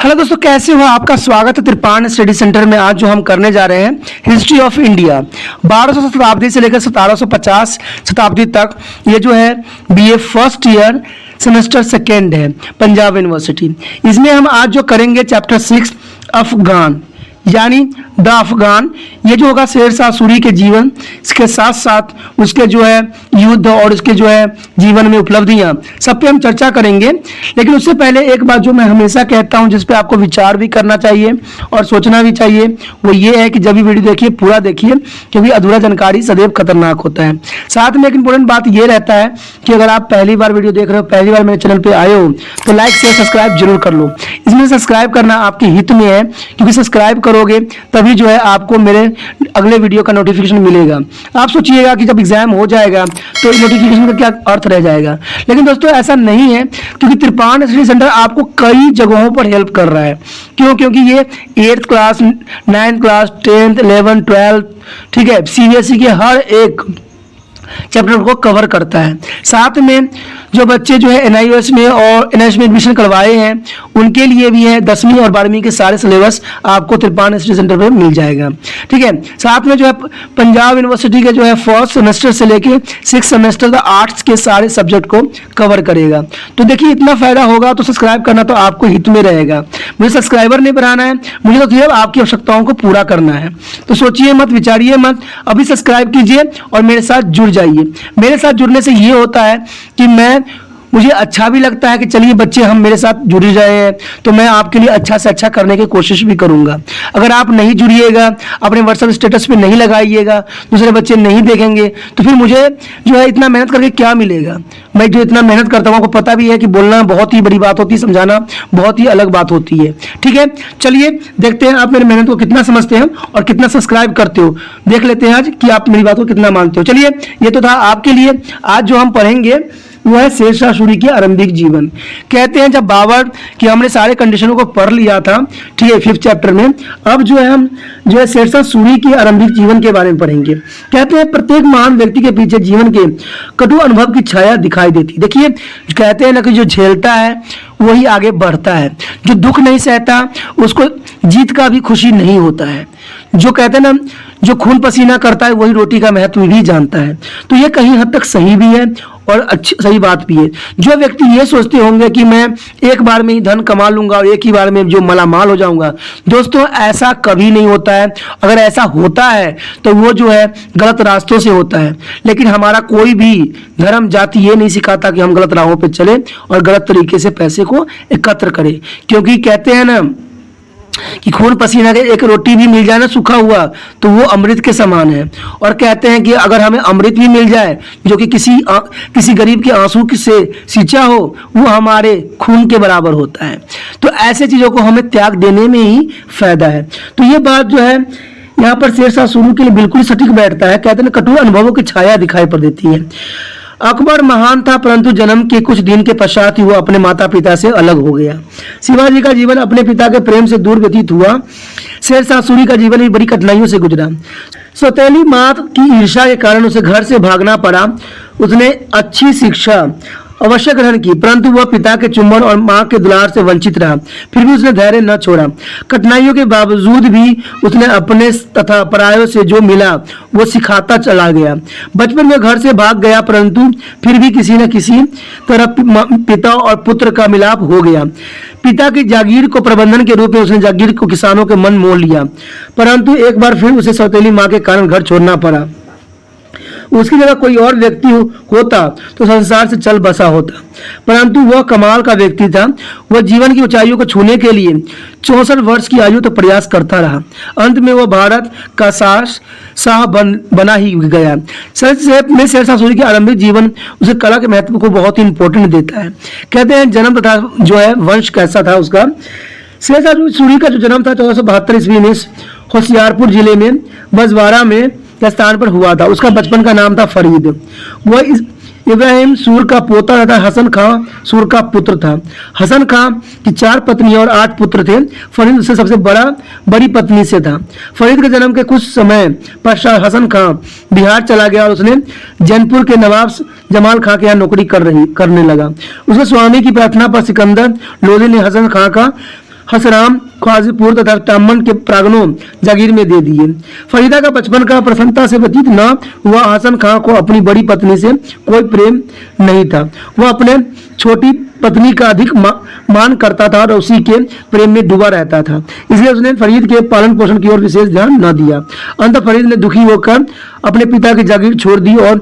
Hello दोस्तों, कैसे हो? आपका स्वागत है त्रिपाण स्टडी सेंटर में। आज जो हम करने जा रहे हैं हिस्ट्री ऑफ इंडिया 1200 शताब्दी से लेकर 1750 शताब्दी तक। ये जो है BA first year semester second है, पंजाब यूनिवर्सिटी। इसमें हम आज जो करेंगे चैप्टर 6 अफगान यानी द अफगान। ये जो होगा शेर शाह सूरी के जीवन, इसके साथ साथ उसके जो है युद्ध और उसके जो है जीवन में उपलब्धियां, सब पे हम चर्चा करेंगे। लेकिन उससे पहले एक बात जो मैं हमेशा कहता हूं, जिस पे आपको विचार भी करना चाहिए और सोचना भी चाहिए, वो ये है कि जब भी वीडियो देखिए पूरा देखिए, क्योंकि अधूरा जानकारी सदैव खतरनाक होता है। साथ में एक इंपॉर्टेंट बात ये रहता है कि अगर आप पहली बार वीडियो देख रहे हो, पहली बार मेरे चैनल पर आए हो, तो लाइक शेयर सब्सक्राइब जरूर कर लो। इसमें सब्सक्राइब करना आपके हित में है, क्योंकि सब्सक्राइब करोगे तभी जो है आपको मेरे अगले वीडियो का नोटिफिकेशन मिलेगा। आप सोचिएगा कि जब एग्जाम हो जाएगा तो नोटिफिकेशन का क्या अर्थ रह जाएगा, लेकिन दोस्तों ऐसा नहीं है, क्योंकि त्रिपाण स्टडी सेंटर आपको कई जगहों पर हेल्प कर रहा है। क्यों? क्योंकि ये 8th class, 9th class, 10th, 11th, 12th, ठीक है, सीबीएसई के हर एक चैप्टर को कवर करता है। साथ में जो बच्चे जो है एनआईओएस में और एनआईएस में एडमिशन करवाए हैं, उनके लिए भी है 10वीं और 12वीं के सारे सिलेबस आपको त्रिपाण स्टडी सेंटर पे मिल जाएगा। ठीक है, साथ में जो है पंजाब यूनिवर्सिटी के जो है फर्स्ट सेमेस्टर से लेके 6 सेमेस्टर तक आर्ट्स के सारे सब्जेक्ट को कवर करेगा। तो देखिए इतना फायदा होगा तो सब्सक्राइब करना तो आपको हित में रहेगा। मुझे सब्सक्राइबर नहीं बढ़ाना है, मुझे तो सिर्फ आपकी आवश्यकताओं को पूरा करना है। तो सोचिए मत, विचारिए मत, अभी सब्सक्राइब कीजिए और मेरे साथ जुड़ जाइए। मेरे साथ जुड़ने से ये होता है कि मुझे अच्छा भी लगता है कि चलिए बच्चे हम मेरे साथ जुड़ रहे हैं, तो मैं आपके लिए अच्छा से अच्छा करने की कोशिश भी करूंगा। अगर आप नहीं जुड़िएगा, अपने व्हाट्सएप स्टेटस पे नहीं लगाइएगा, दूसरे बच्चे नहीं देखेंगे, तो फिर मुझे जो है इतना मेहनत करके क्या मिलेगा? मैं जो इतना मेहनत करता हूँ, आपको पता भी है कि बोलना बहुत ही बड़ी बात होती है, समझाना बहुत ही अलग बात होती है। ठीक है, चलिए देखते हैं आप मेरी मेहनत को कितना समझते हैं और कितना सब्सक्राइब करते हो। देख लेते हैं आज कि आप मेरी बात को कितना मानते हो। चलिए, ये तो था आपके लिए। आज जो हम पढ़ेंगे वो है शेर शाह सूरी के आरंभिक जीवन। कहते हैं जब बाबर कि हमने सारे कंडीशनों को पढ़ लिया था, ठीक है, 5th चैप्टर में, अब जो है हम जो है शेर शाह सूरी के आरंभिक जीवन के बारे में पढ़ेंगे। कहते हैं प्रत्येक महान व्यक्ति के पीछे जीवन के कटु अनुभव की छाया दिखाई देती। देखिए, कहते हैं ना कि जो झेलता है वही आगे बढ़ता है, जो दुख नहीं सहता उसको जीत का भी खुशी नहीं होता है। जो कहते हैं ना, जो खून पसीना करता है वही रोटी का महत्व भी जानता है। तो ये कहीं हद तक सही भी है और अच्छी सही बात भी है। जो व्यक्ति ये सोचते होंगे कि मैं एक बार में ही धन कमा लूंगा और एक ही बार में जो मालामाल हो जाऊंगा, दोस्तों ऐसा कभी नहीं होता है। अगर ऐसा होता है तो वो जो है गलत रास्तों से होता है। लेकिन हमारा कोई भी धर्म जाति ये नहीं सिखाता कि हम गलत राहों पर चले और गलत तरीके से पैसे को एकत्र करें। क्योंकि कहते हैं ना कि खून पसीना के एक रोटी भी मिल जाए ना सूखा हुआ, तो वो अमृत के समान है। और कहते हैं कि अगर हमें अमृत भी मिल जाए जो कि किसी गरीब के आंसू से सींचा हो, वो हमारे खून के बराबर होता है। तो ऐसे चीजों को हमें त्याग देने में ही फायदा है। तो ये बात जो है यहाँ पर शेर शाह सूरी के लिए बिल्कुल सटीक बैठता है। कहते हैं कटु अनुभवों की छाया दिखाई पड़ देती है। अकबर महान था, परंतु जन्म के कुछ दिन के पश्चात ही वो अपने माता पिता से अलग हो गया। शिवाजी का जीवन अपने पिता के प्रेम से दूर व्यतीत हुआ। शेर शाह सूरी का जीवन भी बड़ी कठिनाइयों से गुजरा। सौतेली माँ की ईर्ष्या के कारण उसे घर से भागना पड़ा। उसने अच्छी शिक्षा अवश्य ग्रहण की, परंतु वह पिता के चुंबन और मां के दुलार से वंचित रहा। फिर भी उसने धैर्य न छोड़ा। कठिनाइयों के बावजूद भी उसने अपने तथा परायों से जो मिला वो सिखाता चला गया। बचपन में घर से भाग गया, परंतु फिर भी किसी न किसी तरह पिता और पुत्र का मिलाप हो गया। पिता की जागीर को प्रबंधन के रूप में उसने जागीर को किसानों के मन मोह लिया, परंतु एक बार फिर उसे सौतेली माँ के कारण घर छोड़ना पड़ा। उसकी जगह कोई और व्यक्ति होता तो संसार से चल बसा होता, परंतु वह कमाल का व्यक्ति था। वह जीवन की ऊंचाइयों को छूने के लिए 64 वर्ष की आयु तो प्रयास करता रहा। अंत में वह भारत का शाह बना ही गया। संक्षेप में शेर शाह सूरी के आरंभिक जीवन उसे कला के महत्व को बहुत ही इंपॉर्टेंट देता है। कहते हैं जन्म तथा जो है वंश कैसा था उसका। शेर शाह सूरी का जो जन्म था 1472 ईस्वी में होशियारपुर जिले में बजवारा में स्थान पर हुआ था। उसका बचपन का नाम था फरीद। वह इब्राहिम सूर का पोता तथा हसन खां सूर का पुत्र था। हसन खां की 4 पत्नियां और 8 पुत्र थे। फरीद उससे सबसे बड़ी पत्नी से था। फरीद के जन्म के कुछ समय पश्चात हसन खां बिहार चला गया और उसने जैनपुर के नवाब जमाल खां के यहाँ नौकरी करने लगा। उसके स्वामी की प्रार्थना पर सिकंदर लोधी ने हसराम, ख्वाजीपुर तथा टामन के प्रांगणों जागीर में दे दिए। फरीदा का बचपन का प्रसन्नता से व्यतीत न हुआ। हसन खां को अपनी बड़ी पत्नी से कोई प्रेम नहीं था। वह अपने छोटी पत्नी का अधिक मान करता था और उसी के प्रेम में डूबा रहता था, इसलिए उसने फरीद के पालन पोषण की ओर विशेष ध्यान न दिया। अंत फरीद ने दुखी होकर अपने पिता की जागीर छोड़ दी और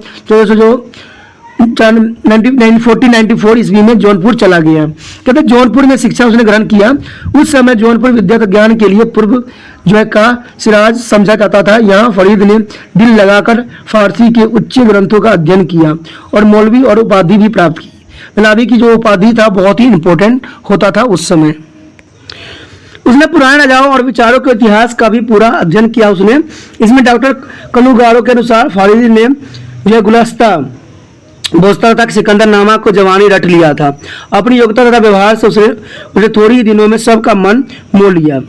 1494 ईस्वी में जौनपुर चला गया। कहते जौनपुर में शिक्षा उसने ग्रहण किया। उस समय जौनपुर विद्या ज्ञान के लिए पूर्व का सिराज समझा जाता था। यहाँ फरीद ने दिल लगाकर फारसी के उच्च ग्रंथों का अध्ययन किया और मौलवी और उपाधि भी प्राप्त की। मौलवी की जो उपाधि था बहुत ही इंपॉर्टेंट होता था उस समय। उसने पुराने राजाओं और विचारों के इतिहास का भी पूरा अध्ययन किया। उसने इसमें डॉक्टर कलुगारो के अनुसार फरीद ने जो गुलस्ता बोस्ता तक सिकंदर नामा को जवानी रट लिया था। अपनी योग्यता तथा व्यवहार से उसे थोड़ी ही दिनों में सबका मन मोह लिया।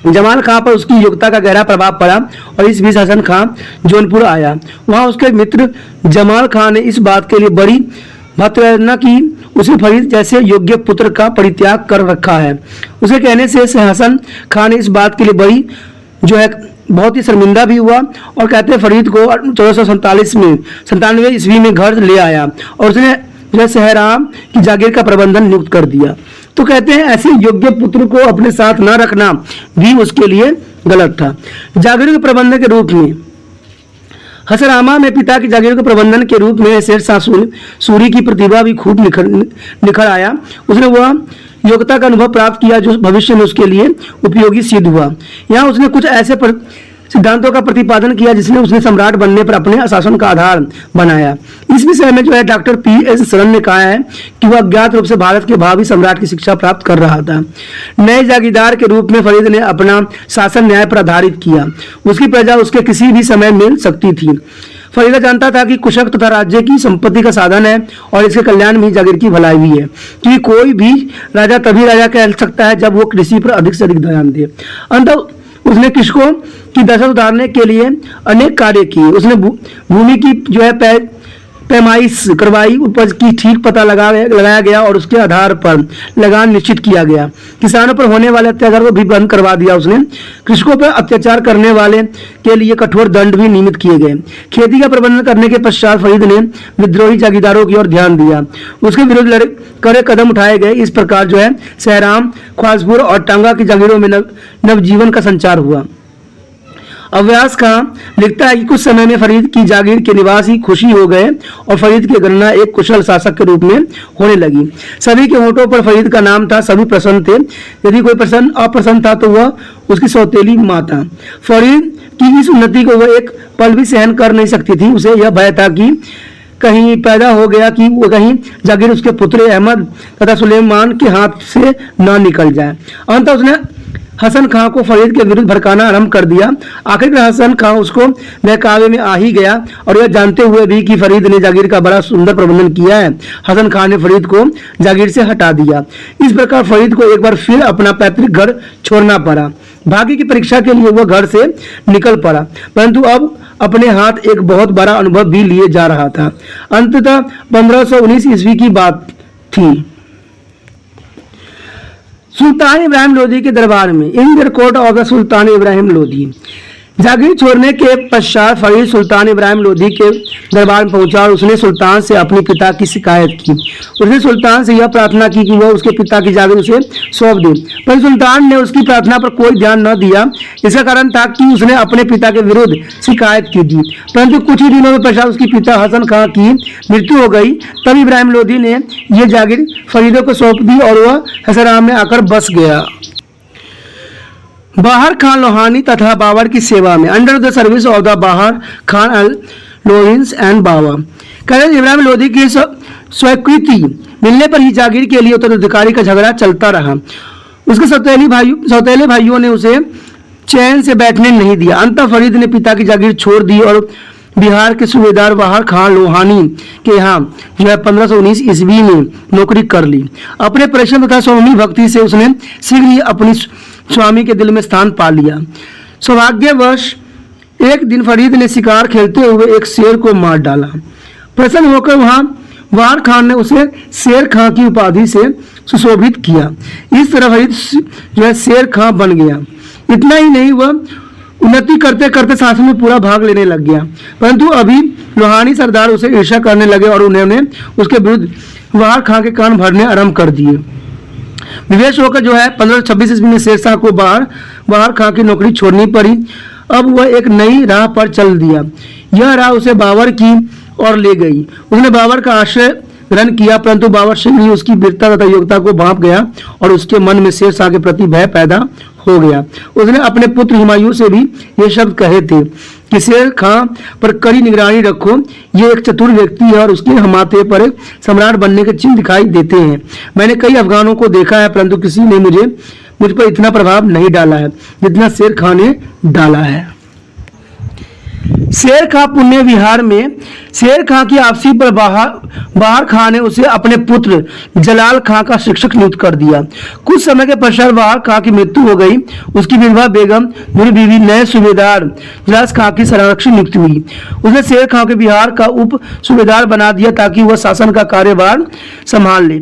जमाल खां पर उसकी योग्यता का गहरा प्रभाव पड़ा और इस बीच हसन खां जौनपुर आया। वहां उसके मित्र जमाल खां ने इस बात के लिए बड़ी महत्वपूर्ण की उसे फरीद जैसे योग्य पुत्र का परित्याग कर रखा है। उसे कहने से हसन खां ने इस बात के लिए बड़ी जो है बहुत ही शर्मिंदा भी हुआ और कहते हैं फरीद को 1497 ईस्वी में घर ले आया और उसने जो सहराम की जागीर का प्रबंधन नियुक्त कर दिया। तो कहते हैं ऐसे योग्य पुत्र को अपने साथ न रखना भी उसके लिए गलत था। जागीर के प्रबंधन के रूप में हसरामा में पिता की जागीर के प्रबंधन के रूप में शेरशाह सूरी की प्रतिभा भी खूब निखर आया। उसने वह योग्यता का अनुभव प्राप्त किया जो भविष्य में उसके लिए उपयोगी सिद्ध हुआ। यहाँ उसने कुछ ऐसे सिद्धांतों का प्रतिपादन किया जिसने उसने सम्राट बनने पर अपने शासन का आधार बनाया। इस विषय में जो है डॉक्टर P.S. शरण ने कहा है कि वह अज्ञात रूप से भारत के भावी सम्राट की शिक्षा प्राप्त कर रहा था। नए जागीरदार के रूप में फरीद ने अपना शासन न्याय पर आधारित किया। उसकी प्रजा उसके किसी भी समय मिल सकती थी। फरीदा जानता था कि कुशक तथा राज्य की संपत्ति का साधन है और इसके कल्याण में जागीर की भलाई भी है कि कोई भी राजा तभी राजा कह सकता है जब वो कृषि पर अधिक से अधिक ध्यान दे। अंत उसने कृषकों की दशा सुधारने के लिए अनेक कार्य किए। उसने भूमि की जो है पैमाइश करवाई, उपज की ठीक पता लगाया गया और उसके आधार पर लगान निश्चित किया गया। किसानों पर होने वाले अत्याचार को भी बंद करवा दिया। उसने कृषकों पर अत्याचार करने वाले के लिए कठोर दंड भी नियमित किए गए। खेती का प्रबंधन करने के पश्चात फरीद ने विद्रोही जागीरदारों की ओर ध्यान दिया। उसके विरुद्ध कड़े कदम उठाए गए। इस प्रकार जो है सहराम, ख्वाजपुर और टांगा की जागीरों में नवजीवन का संचार हुआ। अव्यास खां लिखता है कि कुछ समय में फरीद की जागीर के निवासी खुशी हो गए और फरीद की गणना एक कुशल शासक के रूप में होने लगी। सभी के होठों पर फरीद का नाम था, सभी प्रसन्न थे। यदि कोई अप्रसन्न था तो वह उसकी सौतेली माँ था। फरीद की इस उन्नति को वह एक पल भी सहन कर नहीं सकती थी। उसे यह भय था कि कहीं पैदा हो गया कि वो कहीं जागीर उसके पुत्र अहमद तथा सुलेमान के हाथ से न निकल जाए। अंत उसने हसन खां को फरीद के विरुद्ध भड़काना आरंभ कर दिया। आखिरकार हसन खां उसको बहकावे में आ ही गया और यह जानते हुए भी कि फरीद ने जागीर का बड़ा सुंदर प्रबंधन किया है, हसन खां ने फरीद को जागीर से हटा दिया। इस प्रकार फरीद को एक बार फिर अपना पैतृक घर छोड़ना पड़ा। भाग्य की परीक्षा के लिए वह घर से निकल पड़ा, परंतु अब अपने हाथ एक बहुत बड़ा अनुभव भी लिए जा रहा था। अंततः 1519 ईस्वी की बात थी। सुल्तान इब्राहिम लोदी के दरबार में in the court of the sultan Ibrahim Lodi. जागीर छोड़ने के पश्चात फरीद सुल्तान इब्राहिम लोदी के दरबार में पहुंचा और उसने सुल्तान से अपने पिता की शिकायत की। उसने सुल्तान से यह प्रार्थना की कि वह उसके पिता की जागीर उसे सौंप दे, पर सुल्तान ने उसकी प्रार्थना पर कोई ध्यान न दिया। इसका कारण था कि उसने अपने पिता के विरुद्ध शिकायत की थी। परंतु कुछ ही दिनों में पश्चात उसके पिता हसन खां की मृत्यु हो गई। तब इब्राहिम लोदी ने यह जागीर फरीदों को सौंप दी और वह हसराम में आकर बस गया। बाहर खान लोहानी तथा बाबर की सेवा में under the service of the बाहर खान अल लोहिंस एंड बाबा। कहते इब्राहिम लोदी की स्वीकृति मिलने पर ही जागीर के लिए उत्तराधिकारी का झगड़ा चलता रहा। उसके सौतेले भाइयों ने उसे चैन से बैठने नहीं दिया। अंततः फरीद ने पिता की जागीर छोड़ दी और बिहार के सूबेदार बाहर खान लोहानी के यहाँ जो है 1519 ईस्वी में नौकरी कर ली। अपने परिश्रम तथा स्वामी भक्ति से उसने शीघ्र ही अपनी स्वामी के दिल में स्थान पा लिया। सौभाग्यवश एक दिन फरीद ने शिकार खेलते हुए एक शेर को मार डाला। प्रसन्न होकर वाहन खान ने उसे शेर खां की उपाधि से सुशोभित किया। इस तरह वहीद जो है शेर खां बन गया। इतना ही नहीं, वह उन्नति करते करते शासन में पूरा भाग लेने लग गया। परंतु अभी लोहानी सरदार उसे ईर्ष्या करने लगे और उन्होंने उसके विरुद्ध वाहन खां के कान भरने आरंभ कर दिए। विवेश होकर जो है 1526 ईस्वी में शेर शाह को वाहन खां की नौकरी छोड़नी पड़ी। अब वह एक नई राह पर चल दिया। यह राह उसे बाबर की ओर ले गई। उसने बाबर का आश्रय ग्रहण किया, परंतु बाबर सिंह ही उसकी वीरता तथा योग्यता को भांप गया और उसके मन में शेर शाह के प्रति भय पैदा हो गया। उसने अपने पुत्र हुमायूं से भी ये शब्द कहे थे कि शेर खां पर कड़ी निगरानी रखो, ये एक चतुर व्यक्ति है और उसके माथे पर एक सम्राट बनने के चिन्ह दिखाई देते हैं। मैंने कई अफगानों को देखा है, परंतु किसी ने मुझ पर इतना प्रभाव नहीं डाला है जितना शेर खां ने डाला है। शेर खां पुण्य विहार में शेर खां की आपसी पर बाहर खां ने उसे अपने पुत्र जलाल खां का शिक्षक नियुक्त कर दिया। कुछ समय के पश्चात बाहर खां की मृत्यु हो गई। उसकी विधवा बेगम नूर बीवी नए सूबेदार जलाल खां की संरक्षक नियुक्त हुई। उसने शेर खां के बिहार का उप सूबेदार बना दिया ताकि वह शासन का कार्यभार संभाल ले।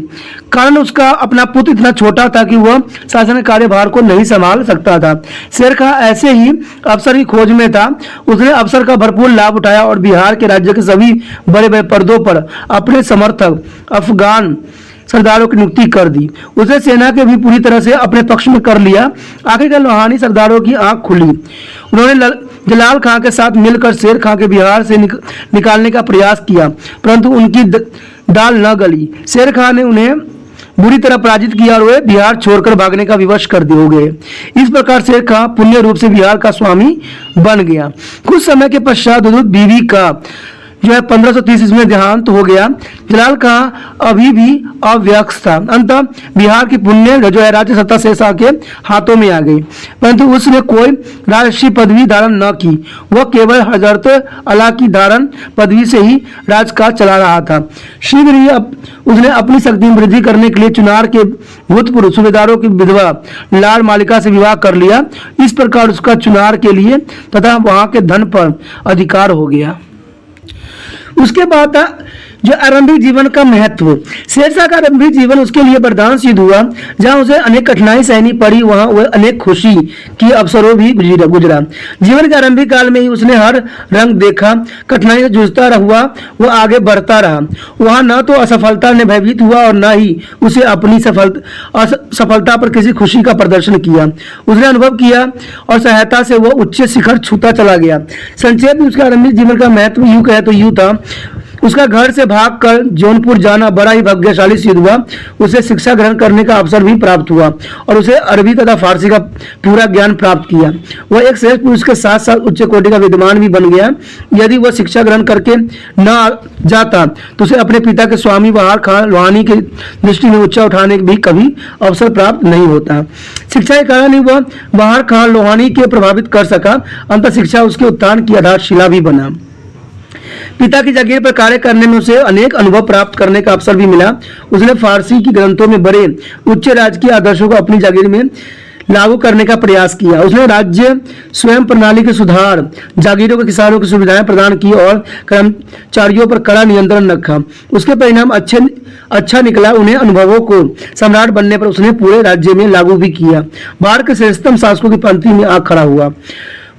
कारण उसका अपना पुत्र इतना छोटा था कि वह शासन के कार्यभार को नहीं संभाल सकता था। शेर खां ऐसे ही अफसर की खोज में था। उसने अवसर का भरपूर लाभ उठाया और बिहार के राज्य के सभी बड़े बड़े पदों पर अपने समर्थक अफगान सरदारों की नियुक्ति कर दी। उसने सेना के भी पूरी तरह से अपने पक्ष में कर लिया। आखिरकार लोहानी सरदारों की आंख खुली। उन्होंने जलाल खां के साथ मिलकर शेर खां के बिहार से निकालने का प्रयास किया, परंतु उनकी दाल न गली। शेर खां ने उन्हें बुरी तरह पराजित किया और वे बिहार छोड़कर भागने का विवश कर दिए हो गए। इस प्रकार शेर खां पुण्य रूप से बिहार का स्वामी बन गया। कुछ समय के पश्चात दुदुद बीवी का जो है 1530 ईस्वी में देहांत हो गया। जलाल खां अभी भी अव्यक्त था। अंततः बिहार की पुण्य जो है राज्य सत्ता शेर शाह के हाथों में आ गई, परंतु उसने कोई राजर्षि पदवी धारण न की। वह केवल हजरत अला की धारण पदवी से ही राजकाज चला रहा था। शीघ्र ही उसने अपनी शक्ति में वृद्धि करने के लिए चुनार के भूतपूर्व सूबेदारों की विधवा लाल मालिका से विवाह कर लिया। इस प्रकार उसका चुनार के लिए तथा वहां के धन पर अधिकार हो गया। उसके बाद जो आरंभिक जीवन का महत्व, शेरशाह का आरंभिक जीवन उसके लिए वरदान सिद्ध हुआ। जहां उसे अनेक कठिनाई सहनी पड़ी, वहां वह अनेक खुशी की अवसरों भी गुजरा। जीवन के आरंभिक काल में ही उसने हर रंग देखा, कठिनाई से जूझता हुआ वह आगे बढ़ता रहा। वहां न तो असफलता ने भयभीत हुआ और न ही उसे अपनी सफलता पर किसी खुशी का प्रदर्शन किया। उसने अनुभव किया और सहायता से वह उच्च शिखर छूता चला गया। संक्षेप में उसका आरंभिक जीवन का महत्व यूं कहे तो यूं था। उसका घर से भागकर जौनपुर जाना बड़ा ही भाग्यशाली सिद्ध हुआ। उसे शिक्षा ग्रहण करने का अवसर भी प्राप्त हुआ और उसे अरबी तथा फारसी का पूरा ज्ञान प्राप्त किया। वह एक श्रेष्ठ पुरुष के साथ साथ उच्च कोटि का विद्वान भी बन गया। यदि वह शिक्षा ग्रहण करके न जाता तो उसे अपने पिता के स्वामी बहार खां लोहानी की दृष्टि में ऊंचा उठाने भी कभी अवसर प्राप्त नहीं होता। शिक्षा के कारण ही वह बहार खां लोहानी के प्रभावित कर सका। अंत शिक्षा उसके उत्थान की आधारशिला भी बना। पिता की जागीर पर कार्य करने में उसे अनेक अनुभव प्राप्त करने का अवसर भी मिला। उसने फारसी की ग्रंथों में बड़े उच्च राजकीय आदर्शों को अपनी जागीर में लागू करने का प्रयास किया। उसने राज्य स्वयं प्रणाली के सुधार, जागीरों के किसानों की सुविधाएं प्रदान की और कर्मचारियों पर कड़ा नियंत्रण रखा। उसके परिणाम अच्छा निकला। उन्हें अनुभवों को सम्राट बनने पर उसने पूरे राज्य में लागू भी किया। भारत के श्रेष्ठतम शासकों की पंक्ति में आ खड़ा हुआ।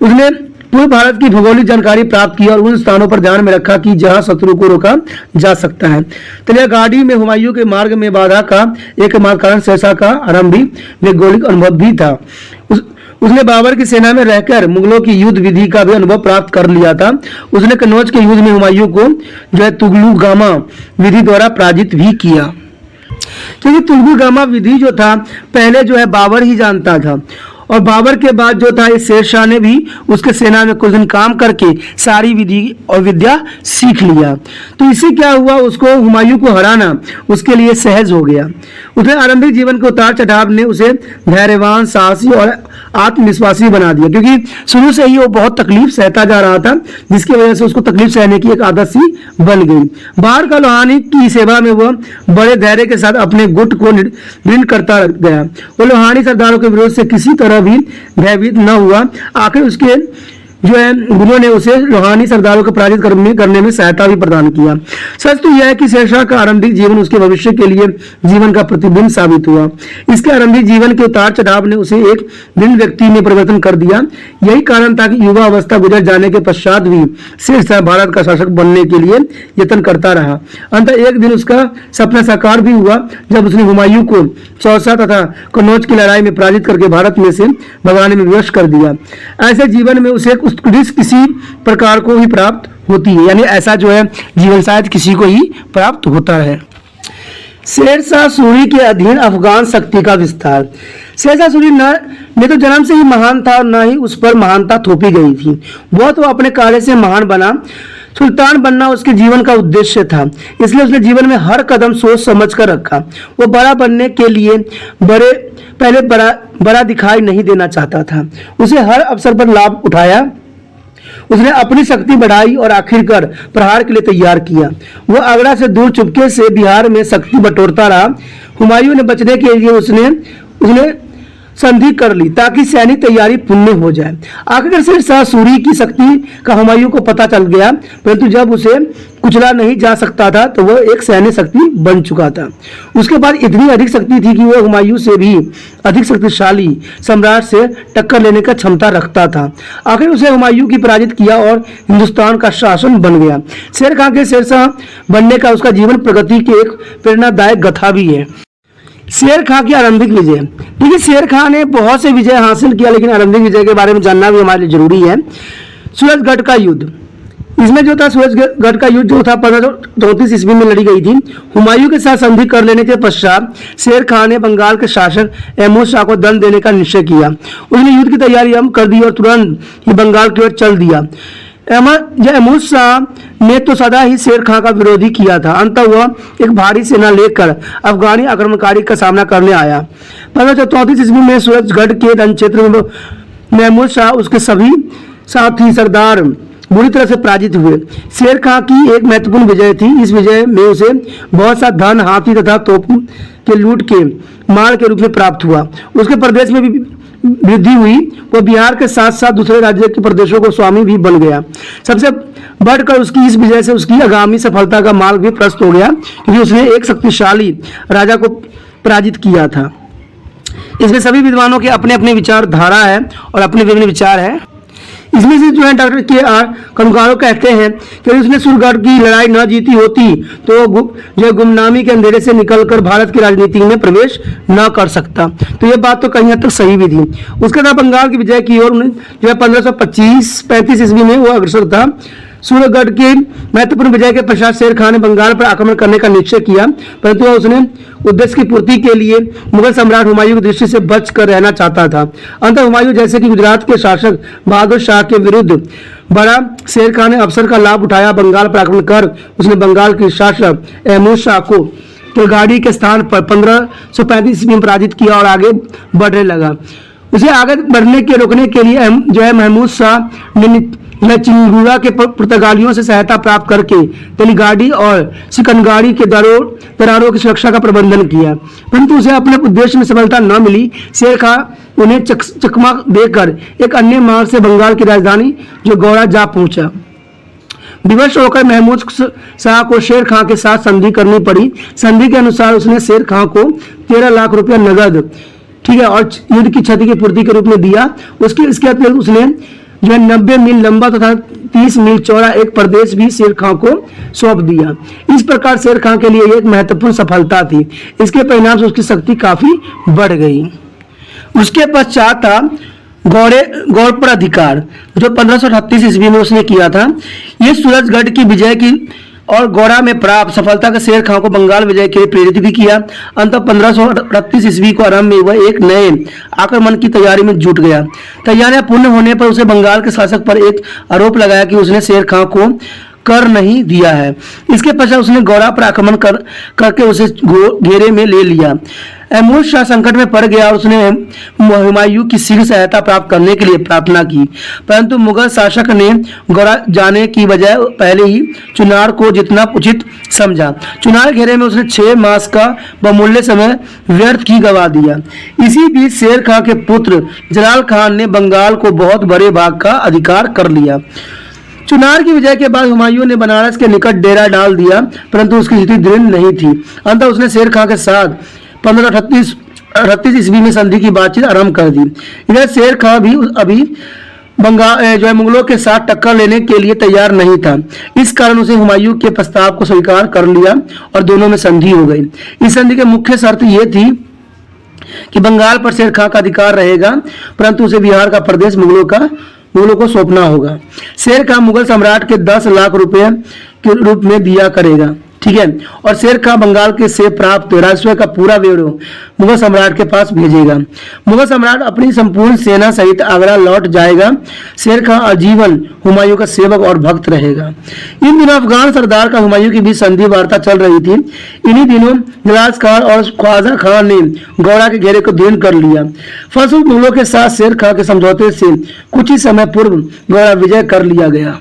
उसने पूरे भारत की भौगोलिक जानकारी प्राप्त की और उन स्थानों पर ध्यान में रखा कि जहां शत्रु को रोका जा सकता है। तलियागाड़ी में हुमायूं के मार्ग में बाधा का एकमात्र कारण शेरशाह का आरंभिक भौगोलिक अनुभव भी था। उसने बाबर की सेना में रहकर मुगलों की युद्ध विधि का भी अनुभव प्राप्त कर लिया था। उसने कन्नौज के युद्ध में हुमायूं को जो है तुगलुगामा विधि द्वारा पराजित भी किया, क्योंकि तुगलुगामा विधि जो था पहले जो है बाबर ही जानता था और बाबर के बाद जो था इस शेरशाह ने भी उसके सेना में कुछ दिन काम करके सारी विधि और विद्या सीख लिया। तो इससे क्या हुआ, उसको हुमायूं को हराना उसके लिए सहज हो गया। उसने आरंभिक जीवन के उतार चढ़ाव ने उसे धैर्यवान, साहसी और आत्मविश्वासी बना दिया, क्योंकि शुरू से ही वो बहुत तकलीफ सहता जा रहा था, जिसकी वजह से उसको तकलीफ सहने की एक आदत सी बन गई। बाहर का लोहानी की सेवा में वह बड़े धैर्य के साथ अपने गुट को दृढ़ करता गया। वो लोहानी सरदारों के विरोध से किसी तरह भी भयभीत न हुआ। आखिर उसके जो है गुरुओं ने उसे रूहानी सरदारों को पराजित करने में सहायता भी प्रदान किया। सच तो यह है कि शेरशाह का आरंभिक जीवन उसके भविष्य के लिए जीवन का प्रतिबिंब साबित हुआ। इसके आरंभिक जीवन के उतार चढ़ाव ने उसे एक भिन्न व्यक्ति में परिवर्तन कर दिया। यही कारण था कि युवा अवस्था गुजर जाने के पश्चात भी शेरशाह भारत का शासक बनने के लिए यत्न करता रहा। अंततः एक दिन उसका सपना साकार भी हुआ जब उसने हुमायूं को चौसा तथा कन्नौज की लड़ाई में पराजित करके भारत में से भगाने में विवश कर दिया। ऐसे जीवन में उसे उत्कृष्ट किसी प्रकार को ही प्राप्त होती है, यानी ऐसा जो है जीवन शायद किसी को ही प्राप्त होता है। शेरशाह सूरी के अधीन अफगान शक्ति का विस्तार। शेरशाह सूरी न तो जन्म से ही महान था और न ही उस पर महानता थोपी गई थी। वह तो अपने कार्य से महान बना। सुल्तान बनना उसके जीवन का उद्देश्य था, इसलिए उसने जीवन में हर कदम सोच समझ कर रखा। वो बड़ा बनने के लिए पहले बड़ा दिखाई नहीं देना चाहता था। उसे हर अवसर पर लाभ उठाया। उसने अपनी शक्ति बढ़ाई और आखिरकार प्रहार के लिए तैयार किया। वह आगरा से दूर चुपके से बिहार में शक्ति बटोरता रहा। हुमायूं ने बचने के लिए उसने संधि कर ली ताकि सैनिक तैयारी पूर्ण हो जाए। आखिरकार शेरशाह सूरी की शक्ति का हुमायूं को पता चल गया, परंतु जब उसे कुचला नहीं जा सकता था तो वह एक सैन्य शक्ति बन चुका था। उसके बाद इतनी अधिक शक्ति थी कि वह हुमायूं से भी अधिक शक्तिशाली सम्राट से टक्कर लेने का क्षमता रखता था। आखिर उसे हुमायूं की पराजित किया और हिंदुस्तान का शासन बन गया। शेर खां के शेरशाह बनने का उसका जीवन प्रगति की एक प्रेरणादायक गाथा भी है। शेर खां की आरंभिक विजय। देखिए, शेर खां ने बहुत से विजय हासिल किया, लेकिन आरंभिक विजय के बारे में जानना भी हमारे लिए जरूरी है। सूरजगढ़ का युद्ध, इसमें जो था सूरजगढ़ का युद्ध जो था 1534 ईस्वी में लड़ी गई थी। हुमायूं के साथ संधि कर लेने के पश्चात शेर खां ने बंगाल के शासक अहमद शाह को दंड देने का निश्चय किया। उसने युद्ध की तैयारी आरंभ कर दी और तुरंत ही बंगाल की ओर चल दिया। अहमद शाह ने तो सदा ही शेर खां का विरोधी किया था। अंततः वह एक भारी सेना लेकर अफगानी आक्रमणकारी का सामना करने आया। 1534 ईस्वी में सूरजगढ़ के रण क्षेत्र में महमूद शाह उसके सभी साथी सरदार बुरी तरह से पराजित हुए। शेर खां की एक महत्वपूर्ण विजय थी। इस विजय में उसे बहुत सा धन, हाथी तथा तोप के लूट के माल के रूप में प्राप्त हुआ। उसके प्रदेश में भी वृद्धि हुई। वह बिहार के साथ साथ दूसरे राज्य के प्रदेशों को स्वामी भी बन गया। सबसे बढ़कर उसकी इस विजय से उसकी आगामी सफलता का मार्ग भी प्रशस्त हो गया, क्योंकि उसने एक शक्तिशाली राजा को पराजित किया था। इसमें सभी विद्वानों के अपने अपने विचारधारा है और अपने विभिन्न विचार है। इसमें से जो है डॉक्टर के.आर. कनगारो कहते हैं कि उसने सूरजगढ़ की लड़ाई न जीती होती तो जो गुमनामी के अंधेरे से निकलकर भारत की राजनीति में प्रवेश न कर सकता। तो ये बात तो कहीं हद तक सही भी थी। उसके बाद बंगाल की विजय की ओर जो है 1535 ईस्वी में वो अग्रसर था। सूरजगढ़ की महत्वपूर्ण विजय के पश्चात शेर खां ने बंगाल पर आक्रमण करने का निश्चय किया, परंतु उसने उद्देश्य की पूर्ति के लिए मुगल सम्राट हुमायूं की दृष्टि से बच कर रहना चाहता था। अंततः हुमायूं जैसे कि गुजरात के शासक बहादुर शाह के विरुद्ध बड़ा शेर खां ने अवसर का लाभ उठाया। बंगाल पर आक्रमण कर उसने बंगाल के शासक अहमद शाह को गाड़ी के स्थान पर 1535 ईस्वी में पराजित किया और आगे बढ़ने लगा। उसे आगे बढ़ने के रोकने के लिए जो है महमूद शाह ने चिंगुरा के पुर्तगालियों से सहायता प्राप्त करके तेलीगाड़ी और सिकनगाड़ी के दरारों की सुरक्षा का प्रबंधन किया, परंतु उसे अपने उद्देश्य में सफलता न मिली। शेर खां उन्हें चकमा देकर एक अन्य मार्ग से बंगाल की राजधानी जो गौड़ा जा पहुंचा। विवश होकर महमूद शाह को शेर खां के साथ संधि करनी पड़ी। संधि के अनुसार उसने शेर खां को 13 लाख रुपया नगद, ठीक है, और युद्ध की क्षति की पूर्ति के रूप में दिया। इसके अतिरिक्त उसने जो है 90 मील लंबा तथा 30 मील चौड़ा एक प्रदेश भी शेर खां को सौंप दिया। इस प्रकार शेर खां के लिए एक महत्वपूर्ण सफलता थी। इसके परिणाम से उसकी शक्ति काफी बढ़ गई। उसके पश्चात था गौड़ पर अधिकार, जो 1538 ईस्वी में उसने किया था। ये सूरजगढ़ की विजय की और गौड़ा में प्राप्त सफलता का शेर खां को बंगाल विजय के लिए प्रेरित भी किया। अंततः 1538 ईस्वी को आरंभ में वह एक नए आक्रमण की तैयारी में जुट गया। तैयारियां पूर्ण होने पर उसे बंगाल के शासक पर एक आरोप लगाया कि उसने शेर खां को कर नहीं दिया है। इसके पश्चात उसने गौड़ा पर आक्रमण करके उसे घेरे में ले लिया। महमूद शाह संकट में पड़ गया और उसने हुमायूं की शीघ्र सहायता प्राप्त करने के लिए प्रार्थना की, परंतु मुगल शासक ने गौड़ा जाने की बजाय पहले ही चुनार को जितना उचित समझा। चुनार घेरे में उसने 6 मास का बहुमूल्य समय व्यर्थ की गवा दिया। इसी बीच शेर खां के पुत्र जलाल खान ने बंगाल को बहुत बड़े भाग का अधिकार कर लिया। चुनार की विजय के बाद हुमायूं ने बनारस के निकट डेरा डाल दिया, परंतु उसकी स्थिति दृढ़ नहीं थी। अंततः उसने शेर खां के साथ 1538 ईस्वी में संधि की बातचीत आरंभ कर दी। इधर शेर खां भी अभी बंगाल जो है मुगलों के साथ टक्कर लेने के लिए तैयार नहीं था। इस कारण उसे हुमायूं के प्रस्ताव को स्वीकार कर लिया और दोनों में संधि हो गई। इस संधि की मुख्य शर्त यह थी कि बंगाल पर शेर खां का अधिकार रहेगा, परंतु उसे बिहार का प्रदेश मुगलों को सौंपना होगा। शेर खां मुगल सम्राट के 10 लाख रुपए के रूप में दिया करेगा, ठीक है, और शेर खां बंगाल के से प्राप्त राजस्व का पूरा ब्यौरा मुगल सम्राट के पास भेजेगा। मुगल सम्राट अपनी संपूर्ण सेना सहित आगरा लौट जाएगा। शेर खां आजीवन हुमायूं का सेवक और भक्त रहेगा। इन दिनों अफगान सरदार का हुमायूं के बीच संधि वार्ता चल रही थी। इन्हीं दिनों जलाल खान और ख्वाजा खान ने गौड़ा के घेरे को दृढ़ कर लिया। फलस्वरूप मुगलों के साथ शेर खां के समझौते से कुछ ही समय पूर्व गौड़ा विजय कर लिया गया।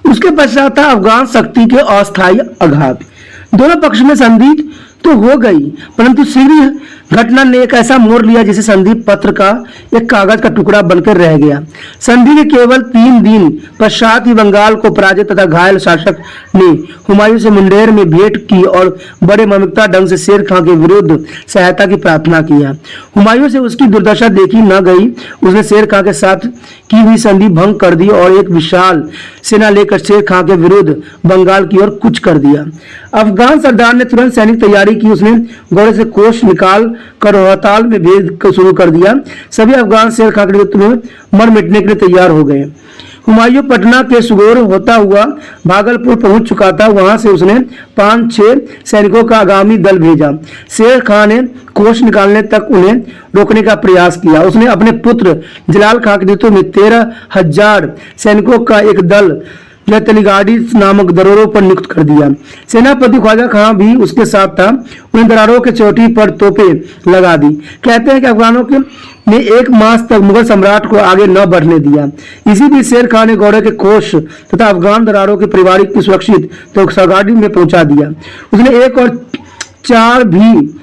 उसके पश्चात था अफगान शक्ति के अस्थायी आघात। दोनों पक्ष में संधि तो हो गई, परंतु शीघ्र घटना ने एक ऐसा मोड़ लिया जिसे संधि पत्र का एक कागज का टुकड़ा बनकर रह गया। संधि के केवल 3 दिन पश्चात ही बंगाल को पराजित तथा घायल शासक ने हुमायूं से मुंडेर में भेंट की और बड़े मार्मिकता ढंग से शेर खां के विरुद्ध सहायता की प्रार्थना किया। हुमायूं से उसकी दुर्दशा देखी न गई। उसने शेर खां के साथ की हुई संधि भंग कर दी और एक विशाल सेना लेकर शेर खां के विरुद्ध बंगाल की ओर कूच कर दिया। अफगान सरदार ने तुरंत सैनिक तैयारी की। उसने घोड़े से कोष निकाल कर रोहताल में भेज शुरू कर दिया। सभी अफगान शेर खां के नेतृत्व में मर मिटने के लिए तैयार हो गए। हुमायूं पटना के सुगौर होता हुआ भागलपुर पहुंच चुका था। वहां से उसने 5-6 सैनिकों का आगामी दल भेजा। शेर खां ने कोष निकालने तक उन्हें रोकने का प्रयास किया। उसने अपने पुत्र जलाल खां के नेतृत्व में 13,000 सैनिकों का एक दल तेलीगाड़ी नामक दरोरों पर नियुक्त कर दिया। सेनापति ख्वाजा खां भी उसके साथ था। उन्हें दरारों के चोटी पर तोपें लगा दी। कहते हैं कि अफगानों ने 1 मास तक मुगल सम्राट को आगे न बढ़ने दिया। इसी बीच शेर खां ने गौड़े के कोष तथा अफगान दरारों के परिवारिक की सुरक्षित तेलीगाड़ी में पहुंचा दिया। उसने एक और चाल भी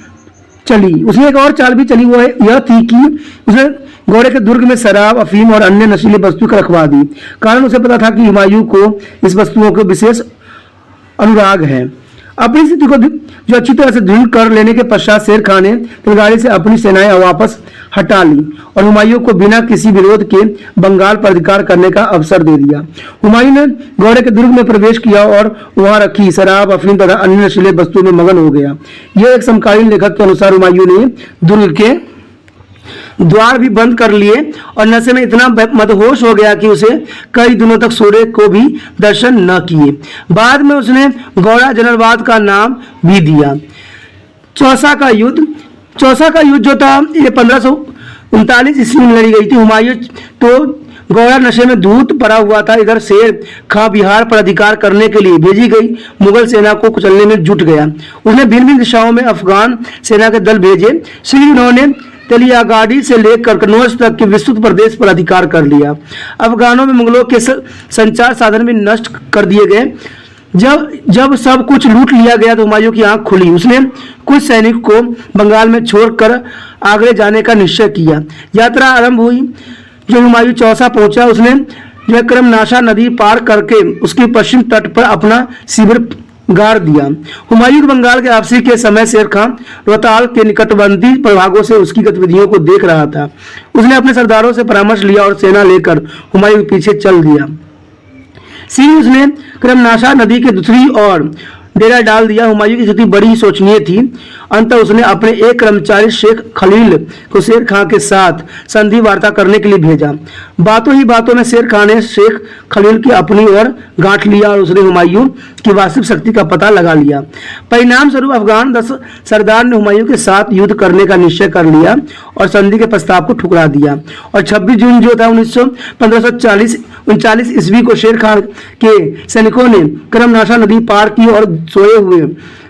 चली। वो यह थी कि उसने घोड़े के दुर्ग में शराब, अफीम और अन्य नशीली वस्तु का रखवा दी। कारण उसे पता था कि हुमायूं को इस वस्तुओं के विशेष अनुराग है। अपनी स्थिति को जो अच्छी तरह से दृढ़ कर लेने के पश्चात शेर खां ने तेलीगाड़ी से अपनी सेनाएं वापस हटा ली और हुमायूं को बिना किसी विरोध के बंगाल पर अधिकार करने का अवसर दे दिया। हुमायूं ने घोड़े के दुर्ग में प्रवेश किया और वहां रखी शराब, अफीम तथा अन्य नशीले वस्तुओं में मगन हो गया। यह एक समकालीन लेखक के अनुसार हुमायूं ने दुर्ग के द्वार भी बंद कर लिए और नशे में इतना मदहोश हो गया कि उसे कई दिनों तक सूर्य को भी दर्शन न किए। बाद में उसने गौड़ा जनरलवाद का नाम भी दिया। चौसा का युद्ध जो था ये 1539 ईस्वी में लड़ी गई थी। हुमायूं तो गौड़ा नशे में धूत पड़ा हुआ था। इधर शेर खां बिहार पर अधिकार करने के लिए भेजी गई मुगल सेना को कुचलने में जुट गया। उसने भिन्न भिन्न दिशाओं में अफगान सेना के दल भेजे। श्री उन्होंने तेलीगाड़ी से लेकर कन्नौज तक के विस्तृत प्रदेश पर अधिकार कर लिया। अफगानों में मुगलों के संचार साधन भी नष्ट कर दिए गए। जब सब कुछ लूट लिया गया तो हुमायूं की आंख खुली। उसने कुछ सैनिक को बंगाल में छोड़कर आगरे जाने का निश्चय किया। यात्रा आरंभ हुई। जब हुमायूं चौसा पहुंचा, उसने जो क्रमनाशा नदी पार करके उसके पश्चिम तट पर अपना शिविर गाड़ दिया। हुमायूं के बंगाल के वापसी के समय शेर खां रोहताल के निकटवर्ती प्रभागों से उसकी गतिविधियों को देख रहा था। उसने अपने सरदारों से परामर्श लिया और सेना लेकर हुमायूं के पीछे चल दिया। उसने क्रमनाशा नदी के दूसरी ओर डेरा डाल दिया। हुमायूं की स्थिति बड़ी ही शोचनीय थी। अंततः उसने अपने एक कर्मचारी शेख खलील को शेर खां के साथ संधि वार्ता करने के लिए भेजा। बातों ही बातों में शेर खां ने शेख खलील की अपनी ओर गांठ लिया और उसने हुमायूं की वास्तविक शक्ति का पता लगा लिया। परिणाम स्वरूप अफगान सरदार ने हुमायूं के साथ युद्ध करने का निश्चय कर लिया और संधि के प्रस्ताव को ठुकरा दिया। और 26 जून जो था 1539 ईस्वी को शेर खां के सैनिकों ने करमनाशा नदी पार की और सोए हुए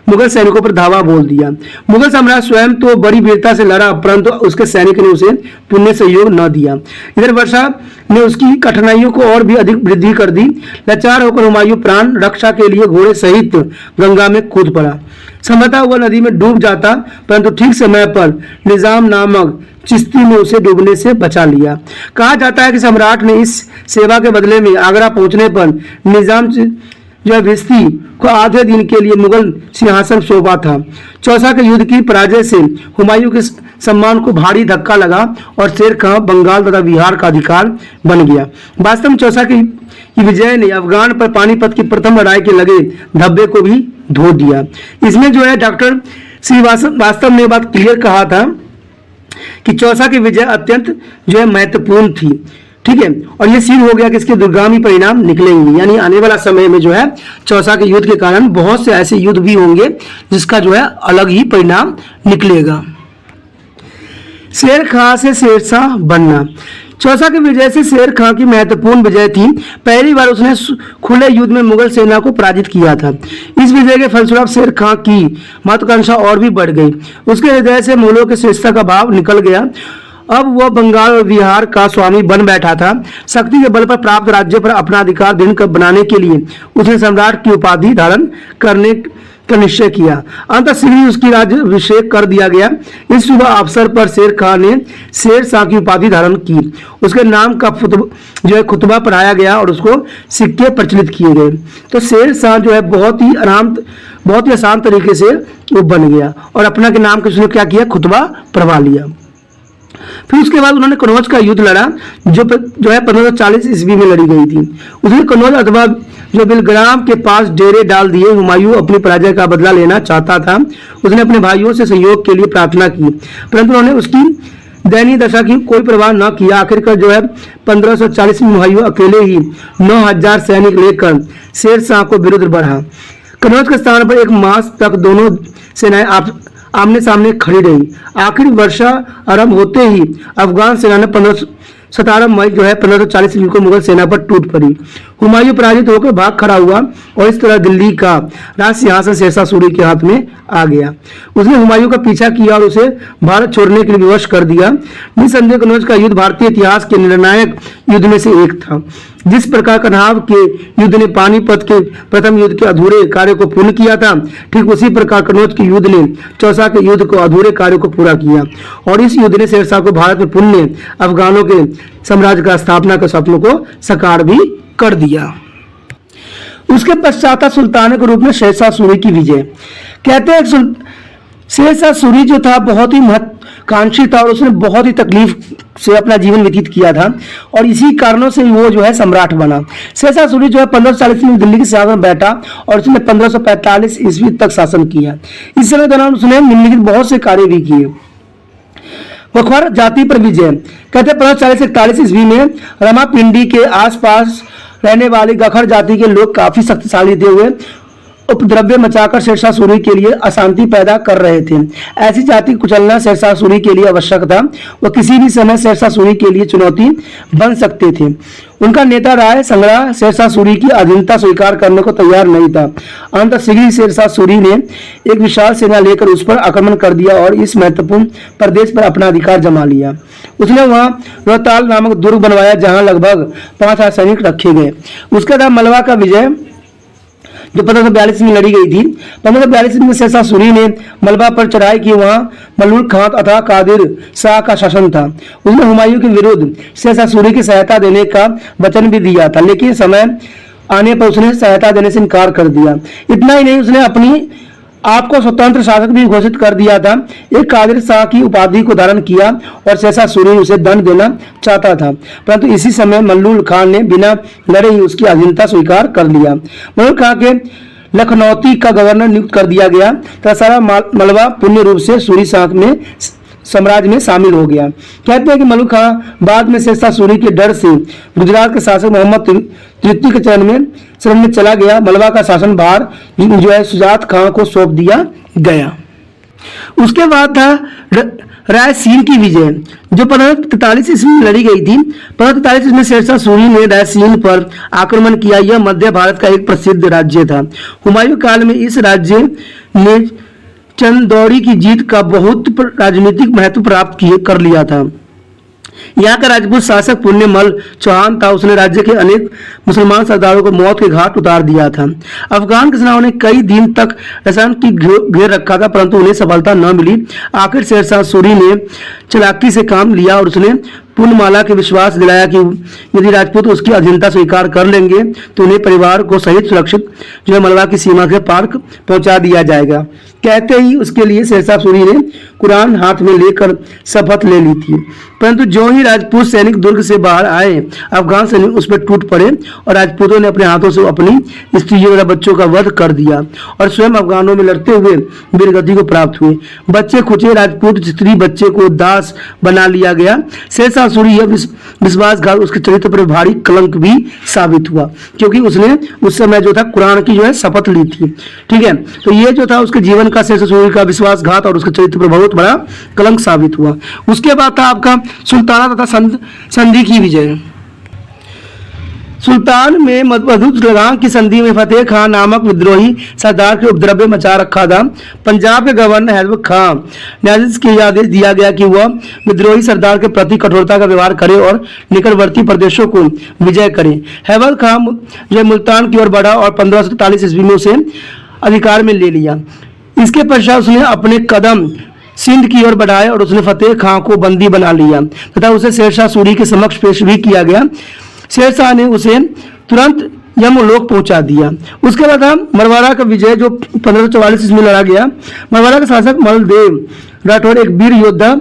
मुगल सैनिकों पर धावा बोल दिया। मुगल सम्राट स्वयं तो बड़ी वीरता से लड़ा, परंतु उसके सैनिक ने उसे पुण्य सहयोग न दिया। इधर वर्षा ने उसकी कठिनाइयों को और भी अधिक वृद्धि कर दी। लाचार होकर हुमायूं प्राण रक्षा के लिए घोड़े सहित गंगा में कूद पड़ा। संभवतः वह नदी में डूब जाता, परंतु ठीक समय पर निजाम नामक चिश्ती ने उसे डूबने से बचा लिया। कहा जाता है कि सम्राट ने इस सेवा के बदले में आगरा पहुंचने पर निजाम जो है भिस्ती को आधे दिन के लिए मुगल सिंहासन सौंपा था। चौसा के युद्ध की पराजय से हुमायूं के सम्मान को भारी धक्का लगा और शेर खां बंगाल तथा बिहार का अधिकार बन गया। वास्तव में चौसा की विजय ने अफगान पर पानीपत की प्रथम लड़ाई के लगे धब्बे को भी धो दिया। इसमें जो है डॉक्टर श्रीवास्तव ने बात क्लियर कहा था कि चौसा की विजय अत्यंत जो है महत्वपूर्ण थी। ठीक है, और ये सिद्ध हो गया कि इसके दुर्गामी परिणाम निकलेंगे, यानी आने वाला समय में जो है चौसा के युद्ध के कारण बहुत से ऐसे युद्ध भी होंगे जिसका जो है अलग ही परिणाम निकलेगा। शेर खां से शेरशाह बनना। चौसा की विजय से शेर खां की महत्वपूर्ण विजय थी। पहली बार उसने खुले युद्ध में मुगल सेना को पराजित किया था। इस विजय के फलस्वरूप शेर खां की महत्वाकांक्षा और भी बढ़ गई। उसके हृदय से मुगलों के श्रेष्ठता का भाव निकल गया। अब वह बंगाल और बिहार का स्वामी बन बैठा था। शक्ति के बल पर प्राप्त राज्य पर अपना अधिकार दृढ़ बनाने के लिए उसने सम्राट की उपाधि धारण करने का निश्चय किया। अंत शीघ्र ही उसकी राज्याभिषेक कर दिया गया। इस शुभ अवसर पर शेर खां ने शेर शाह की उपाधि धारण की। उसके नाम का जो है खुतबा पढ़ाया गया और उसको सिक्के प्रचलित किए गए। तो शेर शाह जो है बहुत ही आसान तरीके से वो बन गया और अपना के नाम के उसने क्या किया, खुतबा पढ़वा लिया। फिर उसके बाद उन्होंने कन्नौज का युद्ध लड़ा जो है 1540 ईस्वी में लड़ी गई थी। उसने कन्नौज अथवा जो बिलग्राम के पास डेरे डाल दिए। हुमायूं अपनी पराजय का बदला लेना चाहता था। उसने अपने भाइयों से सहयोग के लिए प्रार्थना की, परंतु उन्होंने उसकी दयनीय दशा की कोई परवाह न किया। आखिरकार जो है 1540 में हुमायूं अकेले ही 9000 सैनिक लेकर शेर शाह को विरुद्ध बढ़ा। कन्नौज के स्थान पर एक मास तक दोनों सेनाएं आमने सामने खड़ी रही। आखिर वर्षा आरंभ होते ही अफगान सेना ने 17 मई जो है 1540 ईस्वी को मुगल सेना पर टूट पड़ी। हुमायूं पराजित होकर भाग खड़ा हुआ और इस तरह दिल्ली का राज सिंहासन शेरशाह सूरी के हाथ में आ गया। उसने हुमायूं का पीछा किया और उसे भारत छोड़ने के लिए विवश कर दिया। निसंदेह कन्नौज का युद्ध भारतीय इतिहास के निर्णायक युद्ध में से एक था। जिस प्रकार कन्हाव के युद्ध ने पानीपत के प्रथम युद्ध के अधूरे कार्य को पूर्ण किया था, ठीक उसी प्रकार कन्नौज के युद्ध ने चौसा के युद्ध को अधूरे कार्य को पूरा किया और इस युद्ध ने शेरशाह को भारत में पुण्य अफगानों के साम्राज्य का स्थापना के सपनों को साकार भी कर दिया। उसके पश्चात सुल्तान के रूप में शेरशाह सूरी की विजय। कहते हैं शेरशाह सूरी जो था बहुत ही महत्वाकांक्षी था और उसने बहुत ही तकलीफ से अपना जीवन व्यतीत किया था और इसी कारणों से वो जो है सम्राट बना। शेरशाह सूरी जो है 1540 में दिल्ली के सिंहासन पर बैठा और उसने 1545 ईस्वी तक शासन किया। इस समय दौरान उसने निम्नलिखित बहुत से कार्य भी किए। वखवार जाति पर विजय। कहते हैं 1540-41 ईस्वी में रमापिंडी के आसपास रहने वाली गखर जाति के लोग काफी शक्तिशाली थे हुए उपद्रव्य मचाकर शेरशाह सूरी के लिए अशांति पैदा कर रहे थे। ऐसी जाति कुचलना शेरशाह सूरी के लिए आवश्यक था। वह किसी भी समय शेरशाह सूरी के लिए चुनौती बन सकते थे। उनका नेता राय संग्रह शेरशाह सूरी की अधीनता स्वीकार करने को तैयार नहीं था। अंत शीघ्र ही शेरशाह सूरी ने एक विशाल सेना लेकर उस पर आक्रमण कर दिया और इस महत्वपूर्ण प्रदेश पर अपना अधिकार जमा लिया। उसने वहां रोहताल नामक दुर्ग बनवाया जहां लगभग 5000 सैनिक रखे गए। उसके बाद मलवा का विजय जो 1542 में लड़ी गई थी। 1542 में शेरशाह सूरी ने मलबा पर चढ़ाई की। वहां मलूल खां अथवा कादिर शाह का शासन था। उसने हुमायूं के विरुद्ध शेरशाह सूरी की सहायता देने का वचन भी दिया था, लेकिन समय आने पर उसने सहायता देने से इनकार कर दिया। इतना ही नहीं, उसने अपनी आपको स्वतंत्र शासक भी घोषित कर दिया था। एक कादिर शाह की उपाधि को धारण किया और शेरशाह सूरी उसे दंड देना चाहता था, परंतु इसी समय मल्लुल खान ने बिना लड़े ही उसकी अधीनता स्वीकार कर लिया। मल्लुल खान के लखनौती का गवर्नर नियुक्त कर दिया गया तथा सारा मलबा पूर्ण रूप से सूरी साम्राज्य में शामिल हो गया। कहते हैं कि मलुक खां बाद में शेरशाह सूरी के डर से गुजरात के शासक मोहम्मद तृतीय के शरण में चला गया। मलबा का शासन भार जो है शुजात खां को सौंप दिया गया। उसके बाद था रायसीन की विजय जो 1543 ईस्वी में लड़ी गई थी। 1543 में शेरशाह सूरी ने रायसीन पर आक्रमण किया। यह मध्य भारत का एक प्रसिद्ध राज्य था। हुमायूं काल में इस राज्य ने चंदौड़ी की जीत का बहुत राजनीतिक महत्व प्राप्त कर लिया था। यहाँ का राजपूत शासक पुण्यमल चौहान था। उसने राज्य के अनेक मुसलमान सरदारों को मौत के घाट उतार दिया था। अफगान की सेनाओं ने कई दिन तक रसायन की घेर रखा था, परंतु उन्हें सफलता न मिली। आखिर शेरशाह सूरी ने चालाकी से काम लिया और उसने पूर्णमाला के विश्वास दिलाया कि यदि राजपूत उसकी अधीनता स्वीकार कर लेंगे तो उन्हें परिवार को सहित सुरक्षित जो है मलबा की सीमा के पार पहुंचा दिया जाएगा। कहते ही उसके लिए शेरशाह सूरी ने कुरान हाथ में लेकर शपथ ले ली थी, परंतु जो ही राजपूत सैनिक दुर्ग से बाहर आए अफगान सैनिक उस पर टूट पड़े और राजपूतों ने अपने हाथों से अपनी स्त्रियों और बच्चों का वध कर दिया और स्वयं अफगानों में लड़ते हुए वीरगति को प्राप्त हुए। बच्चे खुचे राजपूत स्त्री बच्चे को दास बना लिया गया। शेरशाह सूरी यह विश्वासघात उसके चरित्र पर भारी कलंक भी साबित हुआ, क्योंकि उसने उस समय जो था कुरान की जो है शपथ ली थी। ठीक है, तो ये जो था उसके जीवन का शेरशाह सूरी का विश्वासघात और उसके चरित्र पर बहुत बड़ा कलंक साबित हुआ। उसके बाद था आपका सुल्ताना तथा संधि की विजय। सुल्तान में मधुद लगां की संधि में फतेह खान नामक विद्रोही सरदार के उपद्रव मचा रखा था। पंजाब के गवर्नर हैदर खान ने आदेश दिया गया कि वह विद्रोही सरदार के प्रति कठोरता का व्यवहार करे और निकटवर्ती प्रदेशों को विजय करे। हैदर खान जो मुल्तान की ओर बढ़ा और 1543 ईस्वी में उसे अधिकार में ले लिया। इसके पश्चात उसने अपने कदम सिंध की ओर बढ़ाए और उसने फतेह खान को बंदी बना लिया तथा उसे शेरशाह सूरी के समक्ष पेश भी किया गया। शेरशाह ने उसे तुरंत यमलोक पहुंचा दिया। उसके बाद मरवाड़ा का विजय जो 1544 ईस्वी में लड़ा गया। मरवाड़ा का शासक मलदेव राठौर एक वीर योद्धा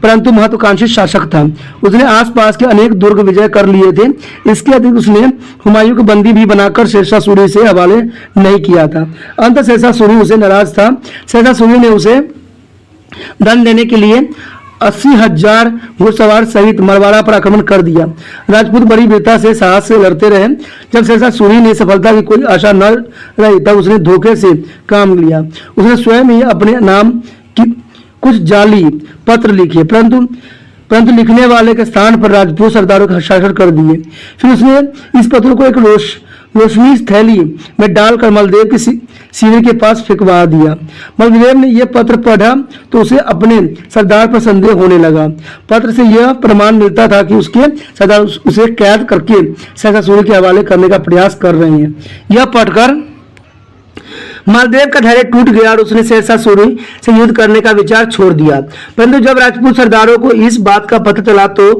परंतु महत्वाकांक्षी शासक था। उसने आसपास के अनेक दुर्ग विजय कर लिए थे। इसके अतिरिक्त उसने हुमायूं को बंदी भी बनाकर शेरशाह सूरी से हवाले नहीं किया था। अंत शेरशाह सूरी उसे नाराज था। शेरशाह सूरी ने उसे धन देने के लिए 80,000 घुड़सवार सहित मरवाड़ा पर आक्रमण कर दिया। राजपूत बड़ी वीरता से साहस से लड़ते रहे। जब शेरशाह सूरी ने सफलता की कोई आशा न रही तब उसने धोखे से काम लिया। उसने स्वयं ही अपने नाम की कुछ जाली पत्र लिखे, परंतु लिखने वाले के स्थान पर राजपूत सरदारों के हस्ताक्षर कर दिए। फिर उसने इस पत्र को एक रोशनी थैली में डालकर मलदेव के सीने के पास फेंकवा दिया। मलदेव ने यह पत्र पढ़ा तो उसे अपने सरदार पर संदेह होने लगा। पत्र से यह प्रमाण मिलता था कि उसके सरदार उसे कैद करके शेरशाह सूरी के हवाले करने का प्रयास कर रहे हैं। यह पढ़कर मालदेव का धैर्य टूट गया और उसने शेरशाह सूरी से युद्ध करने का विचार छोड़ दिया। परंतु जब राजपूत सरदारों को इस बात का पता चला तो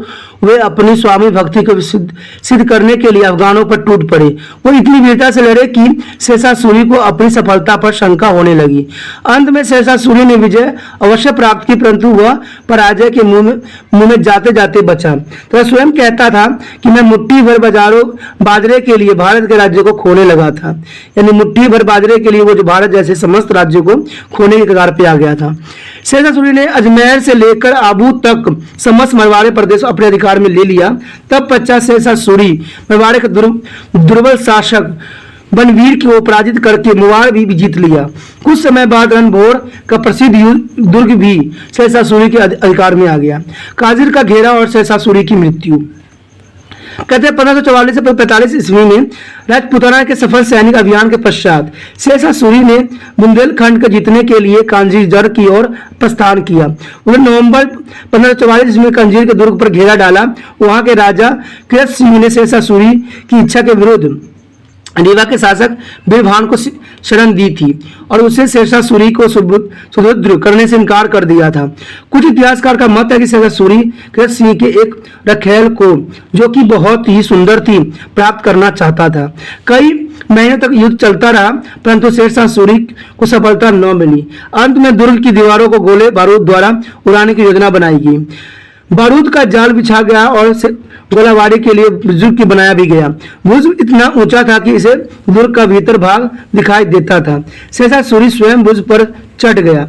वे अपनी स्वामी भक्ति को सिद्ध करने के लिए अफगानों पर टूट पड़े। वो इतनी वीरता से लड़े कि शेरशाह सूरी को अपनी सफलता पर शंका होने लगी। अंत में शेरशाह सूरी ने विजय अवश्य प्राप्त की, परंतु वह पराजय के मुंह में जाते जाते बचा। तो स्वयं कहता था कि मैं मुट्ठी भर बाजरे के लिए भारत के राज्य को खोने लगा था। यानी मुट्ठी भर बाजरे के लिए वो जो भारत जैसे समस्त राज्य को खोने के कगार पे आ गया था। शेरशाह सूरी ने अजमेर से लेकर आबू तक समस्त मरवाड़े प्रदेश अपने अधिकार में ले लिया। तब पश्चात शेरशाह सूरी मरवाड़े के दुर्बल शासक बनवीर को पराजित करके मुवाड़ भी जीत लिया। कुछ समय बाद रणभोर का प्रसिद्ध दुर्ग भी शेरशाह सूरी के अधिकार में आ गया। काजिर का घेरा और शेरशाह सूरी की मृत्यु। कहते हैं 1544 से 45 ईस्वी में राजपूताना के सफल सैनिक अभियान के पश्चात शेरशाह सूरी ने बुंदेलखंड को जीतने के लिए कांजीर की ओर प्रस्थान किया। उन्होंने नवंबर 1544 ईस्वी में कंजीर के दुर्ग पर घेरा डाला। वहां के राजा कृष्ण सिंह ने शेरशाह सूरी की इच्छा के विरुद्ध रीवा के शासक बीरभान को शरण दी थी और उसे शेरशाह सूरी को सुदृढ़ करने से इनकार कर दिया था। कुछ इतिहासकार का मत है कि शेरशाह सूरी कृष्ण सिंह के एक रखेल को, जो कि बहुत ही सुंदर थी, प्राप्त करना चाहता था। कई महीनों तक युद्ध चलता रहा, परंतु शेरशाह सूरी को सफलता न मिली। अंत में दुर्ग की दीवारों को गोले बारूद द्वारा उड़ाने की योजना बनाई गई। बारूद का जाल बिछा गया और गोलाबारी के लिए बुजुर्ग की बनाया भी गया। बुर्ज इतना ऊंचा था कि इसे दुर्ग का भीतर भाग दिखाई देता था। शेरशाह सूरी स्वयं बुर्ज पर चढ़ गया,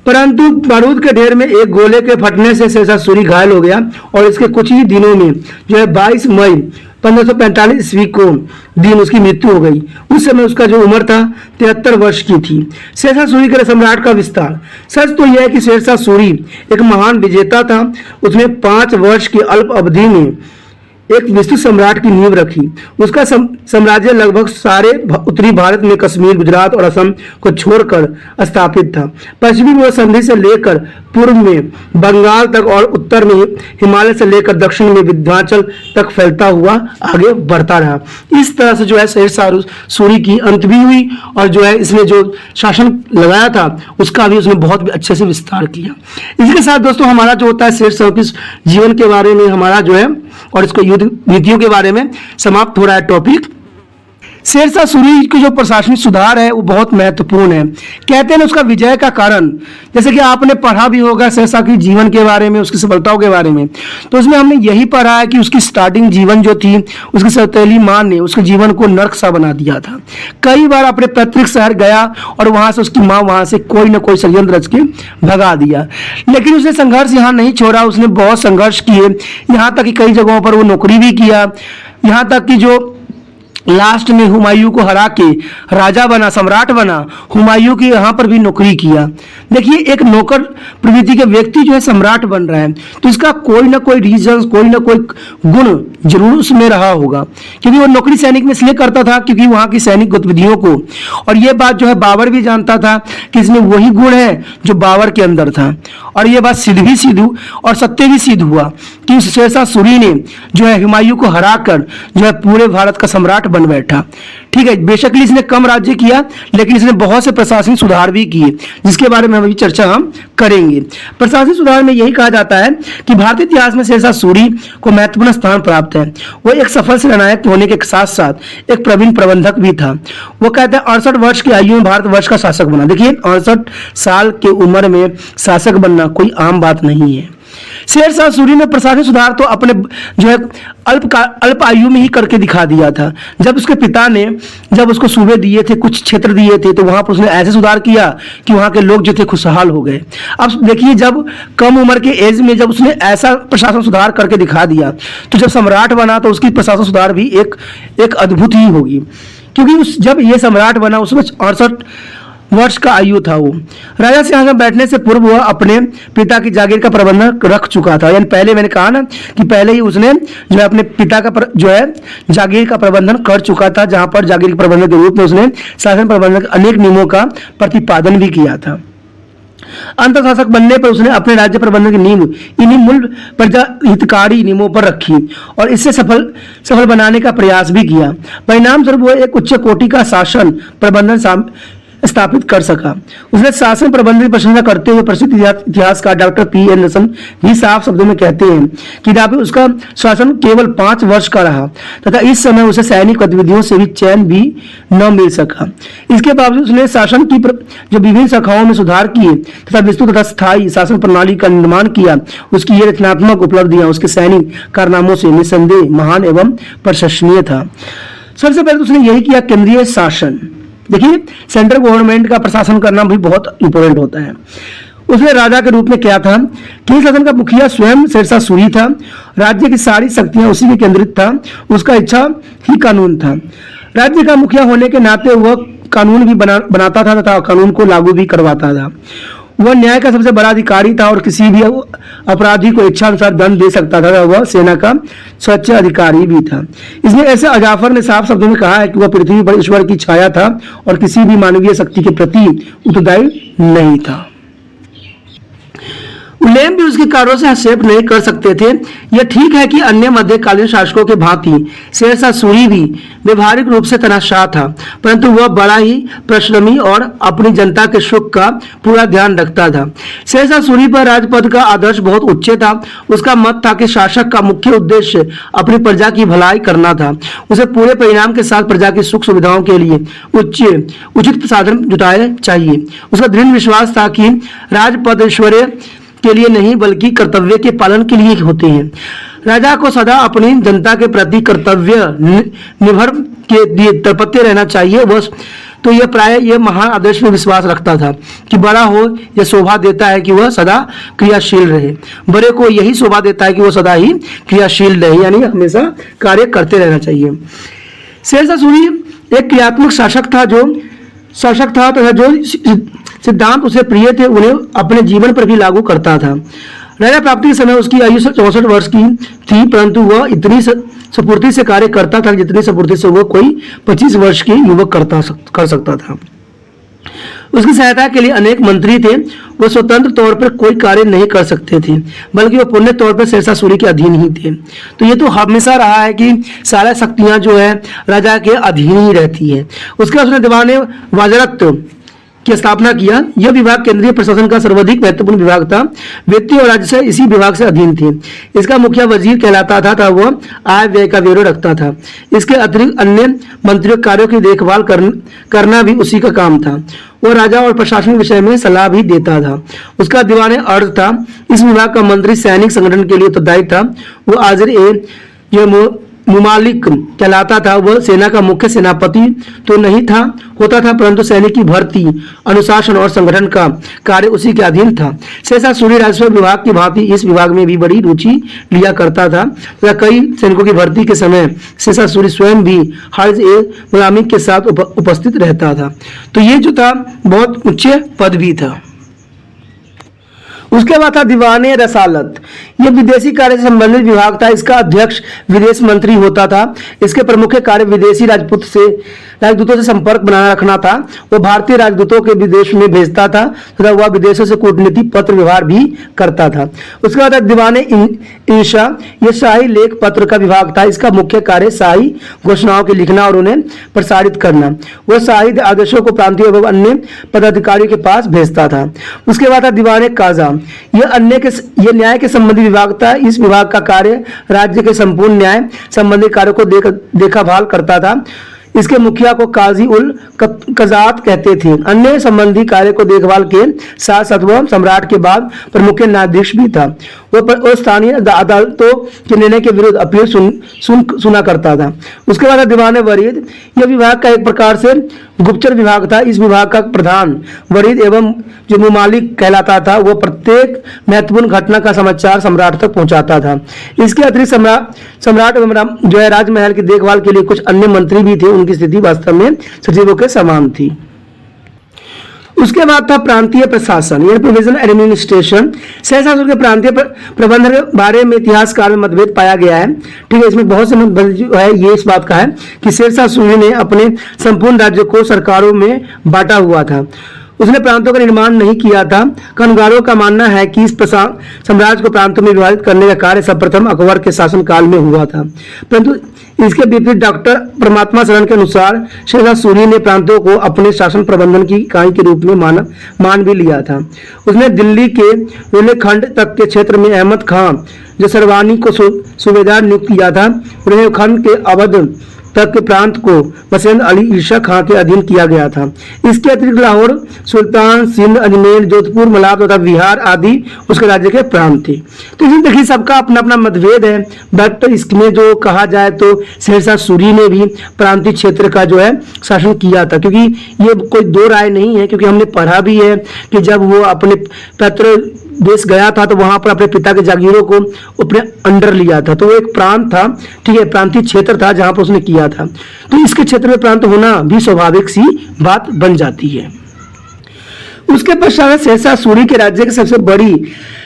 परंतु बारूद के ढेर में एक गोले के फटने से शेरशाह सूरी घायल हो गया और इसके कुछ ही दिनों में जो है 22 मई 1545 ईस्वी को दिन उसकी मृत्यु हो गई। उस समय उसका जो उम्र था 73 वर्ष की थी। शेरशाह सूरी के सम्राट का विस्तार। सच तो यह है कि शेरशाह सूरी एक महान विजेता था। उसने 5 वर्ष की अल्प अवधि में एक विस्तृत सम्राट की नींव रखी। उसका साम्राज्य लगभग सारे उत्तरी भारत में कश्मीर, गुजरात और असम को छोड़कर स्थापित था। पश्चिमी में संधि से लेकर पूर्व में बंगाल तक और उत्तर में हिमालय से लेकर दक्षिण में विंध्याचल तक फैलता हुआ आगे बढ़ता रहा। इस तरह से जो है शेरशाह सूरी की अंत भी हुई और जो है इसने जो शासन लगाया था उसका भी उसने बहुत अच्छे से विस्तार किया। इसके साथ दोस्तों हमारा जो होता है शेरशाह के जीवन के बारे में हमारा जो है और इसको युद्ध नीतियों के बारे में समाप्त हो रहा है टॉपिक। शेरशाह सूरी की जो प्रशासनिक सुधार है वो बहुत महत्वपूर्ण है। कहते हैं ना उसका विजय का कारण, जैसे कि आपने पढ़ा भी होगा शेरशाह की जीवन के बारे में, उसकी सफलताओं के बारे में, तो उसमें हमने यही पढ़ा है कि उसकी स्टार्टिंग जीवन जो थी उसकी सौतेली मां ने उसके जीवन को नर्क सा बना दिया था। कई बार अपने पैतृक शहर गया और वहां से उसकी माँ वहां से कोई ना कोई षड्यंत्र रच के भगा दिया, लेकिन उसने संघर्ष यहाँ नहीं छोड़ा। उसने बहुत संघर्ष किए, यहाँ तक कि कई जगहों पर वो नौकरी भी किया, यहाँ तक कि जो लास्ट में हुमायूं को हरा के राजा बना, सम्राट बना, हुमायूं की यहाँ पर भी नौकरी किया। देखिए एक नौकर प्रवृत्ति के व्यक्ति जो है सम्राट बन रहा है तो इसका कोई ना कोई रीजन, कोई ना कोई गुण जरूर उसमें रहा होगा, क्योंकि वो नौकरी सैनिक में इसलिए करता था क्योंकि वहाँ की सैनिक गतिविधियों को, और ये बात जो है बाबर भी जानता था कि इसमें वही गुण है जो बाबर के अंदर था, और ये बात सिद्ध भी सिद्ध और सत्य भी सिद्ध हुआ कि शेरशाह सूरी ने जो है हुमायूं को हराकर जो है पूरे भारत का सम्राट बन बैठा। ठीक है, बेशक इसने कम राज्य किया लेकिन इसने बहुत से प्रशासनिक सुधार भी किए जिसके बारे में अभी चर्चा हम करेंगे। प्रशासनिक सुधार में यही कहा जाता है कि भारतीय इतिहास में शेरशाह सूरी को महत्वपूर्ण स्थान प्राप्त है। वो एक सफल सेनानायक होने के साथ साथ एक प्रवीण प्रबंधक भी था। वो कहते हैं 68 वर्ष की आयु में भारतवर्ष का शासक बना। देखिए 68 साल की उम्र में शासक बनना कोई आम बात नहीं है। शेरशाह सूरी ने प्रशासनिक सुधार तो अपने जो है अल्प आयु में ही करके दिखा दिया था। जब उसके पिता ने जब उसको सूबे दिए थे, कुछ क्षेत्र दिए थे, तो वहां पर उसने ऐसे सुधार किया कि वहां के लोग जो थे खुशहाल हो गए। अब देखिए जब कम उम्र के एज में जब उसने ऐसा प्रशासन सुधार करके दिखा दिया तो जब सम्राट बना तो उसकी प्रशासन सुधार भी एक अद्भुत ही होगी, क्योंकि जब ये सम्राट बना उसमें 68 वर्ष का आयु था। वो राजा सिंहासन बैठने से पूर्व वह अपने पिता की जागीर का प्रबंधन रख चुका था। यानी पहले मैंने कहा ना कि पहले ही उसने जो है अपने पिता का जो है जागीर का प्रबंधन कर चुका था, जहां पर जागीर के प्रबंधन के रूप में उसने शासन प्रबंधन के अनेक नियमों का प्रतिपादन भी किया था। अंत शासक बनने पर उसने अपने राज्य प्रबंधन की नींव इन्हीं मूल प्रजा हितकारी नियमों पर रखी और इससे सफल बनाने का प्रयास भी किया। परिणाम स्वरूप वह एक उच्च कोटि का शासन प्रबंधन स्थापित कर सका। उसने शासन प्रबंधन की प्रशंसा करते हुए प्रसिद्ध इतिहासकार डॉक्टर पी एन रसन भी साफ शब्दों में कहते हैं कि यद्यपि उसका शासन केवल 5 वर्ष का रहा तथा इस समय उसे सैनिक गतिविधियों से भी चैन भी न मिल सका। इसके बावजूद उसने शासन की जो विभिन्न शाखाओं में सुधार किए तथा विस्तृत तथा स्थायी शासन प्रणाली का निर्माण किया, उसकी ये रचनात्मक उपलब्धियां उसके सैनिक कारनामों से निस्संदेह महान एवं प्रशंसनीय था। सबसे पहले उसने यही किया, केंद्रीय शासन। देखिए सेंट्रल गवर्नमेंट का प्रशासन करना भी बहुत इंपॉर्टेंट होता है। उसने राजा के रूप में क्या था कि शासन का मुखिया स्वयं शेरशाह सूरी था। राज्य की सारी शक्तियां उसी में केंद्रित था। उसका इच्छा ही कानून था। राज्य का मुखिया होने के नाते वह कानून भी बनाता था तथा कानून को लागू भी करवाता था। वह न्याय का सबसे बड़ा अधिकारी था और किसी भी अपराधी को इच्छा अनुसार दंड दे सकता था। वह सेना का स्वच्छ अधिकारी भी था। इसमें ऐसे अजाफर ने साफ शब्दों में कहा है कि वह पृथ्वी पर ईश्वर की छाया था और किसी भी मानवीय शक्ति के प्रति उत्तरदायी नहीं था। उलेम भी उसके कार्यों से हस्तक्षेप नहीं कर सकते थे। यह ठीक है कि अन्य मध्यकालीन शासकों के भांति शेरशाह सूरी भी व्यवहारिक रूप से तनाशाह था, परंतु वह बड़ा ही परिश्रमी और अपनी जनता के सुख का पूरा ध्यान रखता था। शेरशाह सूरी पर राजपद का आदर्श बहुत उच्च था। उसका मत था कि शासक का मुख्य उद्देश्य अपनी प्रजा की भलाई करना था। उसे पूरे परिणाम के साथ प्रजा की सुख सुविधाओं के लिए उचित साधन जुटाए चाहिए। उसका दृढ़ विश्वास था कि राजपद ईश्वरीय के लिए नहीं बल्कि कर्तव्य के पालन के लिए होते हैं। राजा को सदा अपनी जनता के प्रति कर्तव्य निर्भर के लिए तत्पर रहना चाहिए। वह तो यह प्राय यह महान आदर्श में विश्वास रखता था कि बड़ा हो यह शोभा देता है कि वह सदा क्रियाशील रहे। बड़े को यही शोभा देता है कि वह सदा ही क्रियाशील रहे, यानी हमेशा कार्य करते रहना चाहिए। शेरशाह सूरी एक क्रियात्मक शासक था तथा जो सिद्धांत उसे प्रिय थे उन्हें अपने जीवन पर भी लागू करता था। राजा प्राप्ति के समय उसकी आयु 64 वर्ष की थी, परंतु वह इतनी स्फूर्ति से कार्य करता था जितनी स्फूर्ति से वह कोई 25 वर्ष के युवक कर सकता था। उसकी सहायता के लिए अनेक मंत्री थे। वह स्वतंत्र तौर पर कोई कार्य नहीं कर सकते थे, बल्कि वह पूर्ण तौर पर शेरशाह सूरी के अधीन ही थे। तो ये तो हमेशा रहा है कि सारी शक्तियां जो है राजा के अधीन ही रहती है। उसके बाद उसने दीवाने वज़ारत की स्थापना किया। यह विभाग केंद्रीय प्रशासन का सर्वाधिक महत्वपूर्ण विभाग था। वित्तीय और राजस्व इसी विभाग से अधीन थे। इसका मुखिया वजीर कहलाता था वह आय व्यय का ब्यौरा रखता था। इसके अतिरिक्त अन्य मंत्रियों कार्यों की देखभाल करना भी उसी का काम था। वह राजा और प्रशासनिक विषय में सलाह भी देता था। उसका दीवाने अर्ज था। इस विभाग का मंत्री सैनिक संगठन के लिए उत्तरदायी था। वह आजर मुमालिक कहलाता था। वह सेना का मुख्य सेनापति तो नहीं होता था, परंतु सैनिक की भर्ती, अनुशासन और संगठन का कार्य उसी के अधीन था। शेरशाह सूरी राजस्व विभाग की भांति इस विभाग में भी बड़ी रुचि लिया करता था तथा कई सैनिकों की भर्ती के समय शेरशाह सूरी स्वयं भी हर्ज ए गुलामी के साथ उपस्थित रहता था। तो ये जो था बहुत उच्च पद भी था। उसके बाद था दीवाने रसालत। यह विदेशी कार्य से संबंधित विभाग था। इसका अध्यक्ष विदेश मंत्री होता था। इसके प्रमुख कार्य विदेशी राजदूतों से संपर्क बनाए रखना था। वह भारतीय राजदूतों के विदेश में भेजता था तथा वह विदेशों से कूटनीति पत्र व्यवहार भी करता था। उसके बाद दीवाने इंशा, यह शाही लेख पत्र का विभाग था। इसका मुख्य कार्य शाही घोषणाओं के लिखना और उन्हें प्रसारित करना। वह शाही आदेशों को प्रांतीय एवं अन्य पदाधिकारियों के पास भेजता था। उसके बाद था दीवाने काजा। यह न्याय के संबंधी विभाग था। इस विभाग का कार्य राज्य के संपूर्ण न्याय संबंधी कार्यों को देखभाल करता था। इसके मुखिया को काजी उल कजात कहते थे। अन्य संबंधी कार्य को देखभाल के साथ साथ वह सम्राट के बाद प्रमुख न्यायाधीश भी था। वह स्थानीय अदालतों के निर्णय के विरुद्ध अपील सुना करता था। उसके बाद दीवाने वरीद। यह विभाग का एक प्रकार से गुप्तचर विभाग था। इस विभाग का प्रधान वरीद एवं जो मुमालिक कहलाता था। वह प्रत्येक महत्वपूर्ण घटना का समाचार सम्राट तक पहुंचाता था। इसके अतिरिक्त सम्राट एवं जो है राजमहल की देखभाल के लिए कुछ अन्य मंत्री भी थे। उनकी स्थिति वास्तव में सचिवों के समान थी। उसके बाद था प्रांतीय प्रशासन, यह प्रोविजनल एडमिनिस्ट्रेशन। शेरशाह सूरी के प्रांतीय प्रबंधन के बारे में इतिहासकार में मतभेद पाया गया है। ठीक है, इसमें बहुत से मतभेद जो है ये इस बात का है कि शेरशाह सूरी ने अपने संपूर्ण राज्य को सरकारों में बांटा हुआ था। उसने प्रांतों का निर्माण नहीं किया था। कनगारों का मानना है कि इस साम्राज्य को प्रांतों में विभाजित करने का कार्य सर्वप्रथम अकबर के शासनकाल में हुआ था, परंतु इसके विपरीत डॉक्टर परमात्मा शरण के अनुसार शेरशाह सूरी ने प्रांतों को अपने शासन प्रबंधन की इकाई के रूप में मान भी लिया था। उसने दिल्ली के रोहलेखंड तक के क्षेत्र में अहमद खां जो सरवानी को सूबेदार नियुक्त किया था। रोहलेखंड के अवध तक के प्रांत को मसंद अली ईशा खां के अधीन किया गया था। इसके अतिरिक्त लाहौर, सुल्तान, सिंध, अजमेर, जोधपुर, मलाब तथा बिहार आदि उसके राज्य के प्रांत थे। तो इसमें देखिए सबका अपना अपना मतभेद है, बट इसमें जो कहा जाए तो शेरशाह सूरी ने भी प्रांतीय क्षेत्र का जो है शासन किया था, क्योंकि ये कोई दो राय नहीं है, क्योंकि हमने पढ़ा भी है कि जब वो अपने पैतृ देश गया था तो वहां पर अपने पिता के जागीरों को अपने अंडर लिया था। तो वो एक प्रांत था, ठीक है, प्रांतीय क्षेत्र था जहां पर उसने किया था। तो इसके क्षेत्र में प्रांत होना भी स्वाभाविक सी बात बन जाती है। उसके पश्चात शेरशाह सूरी के राज्य की सबसे बड़ी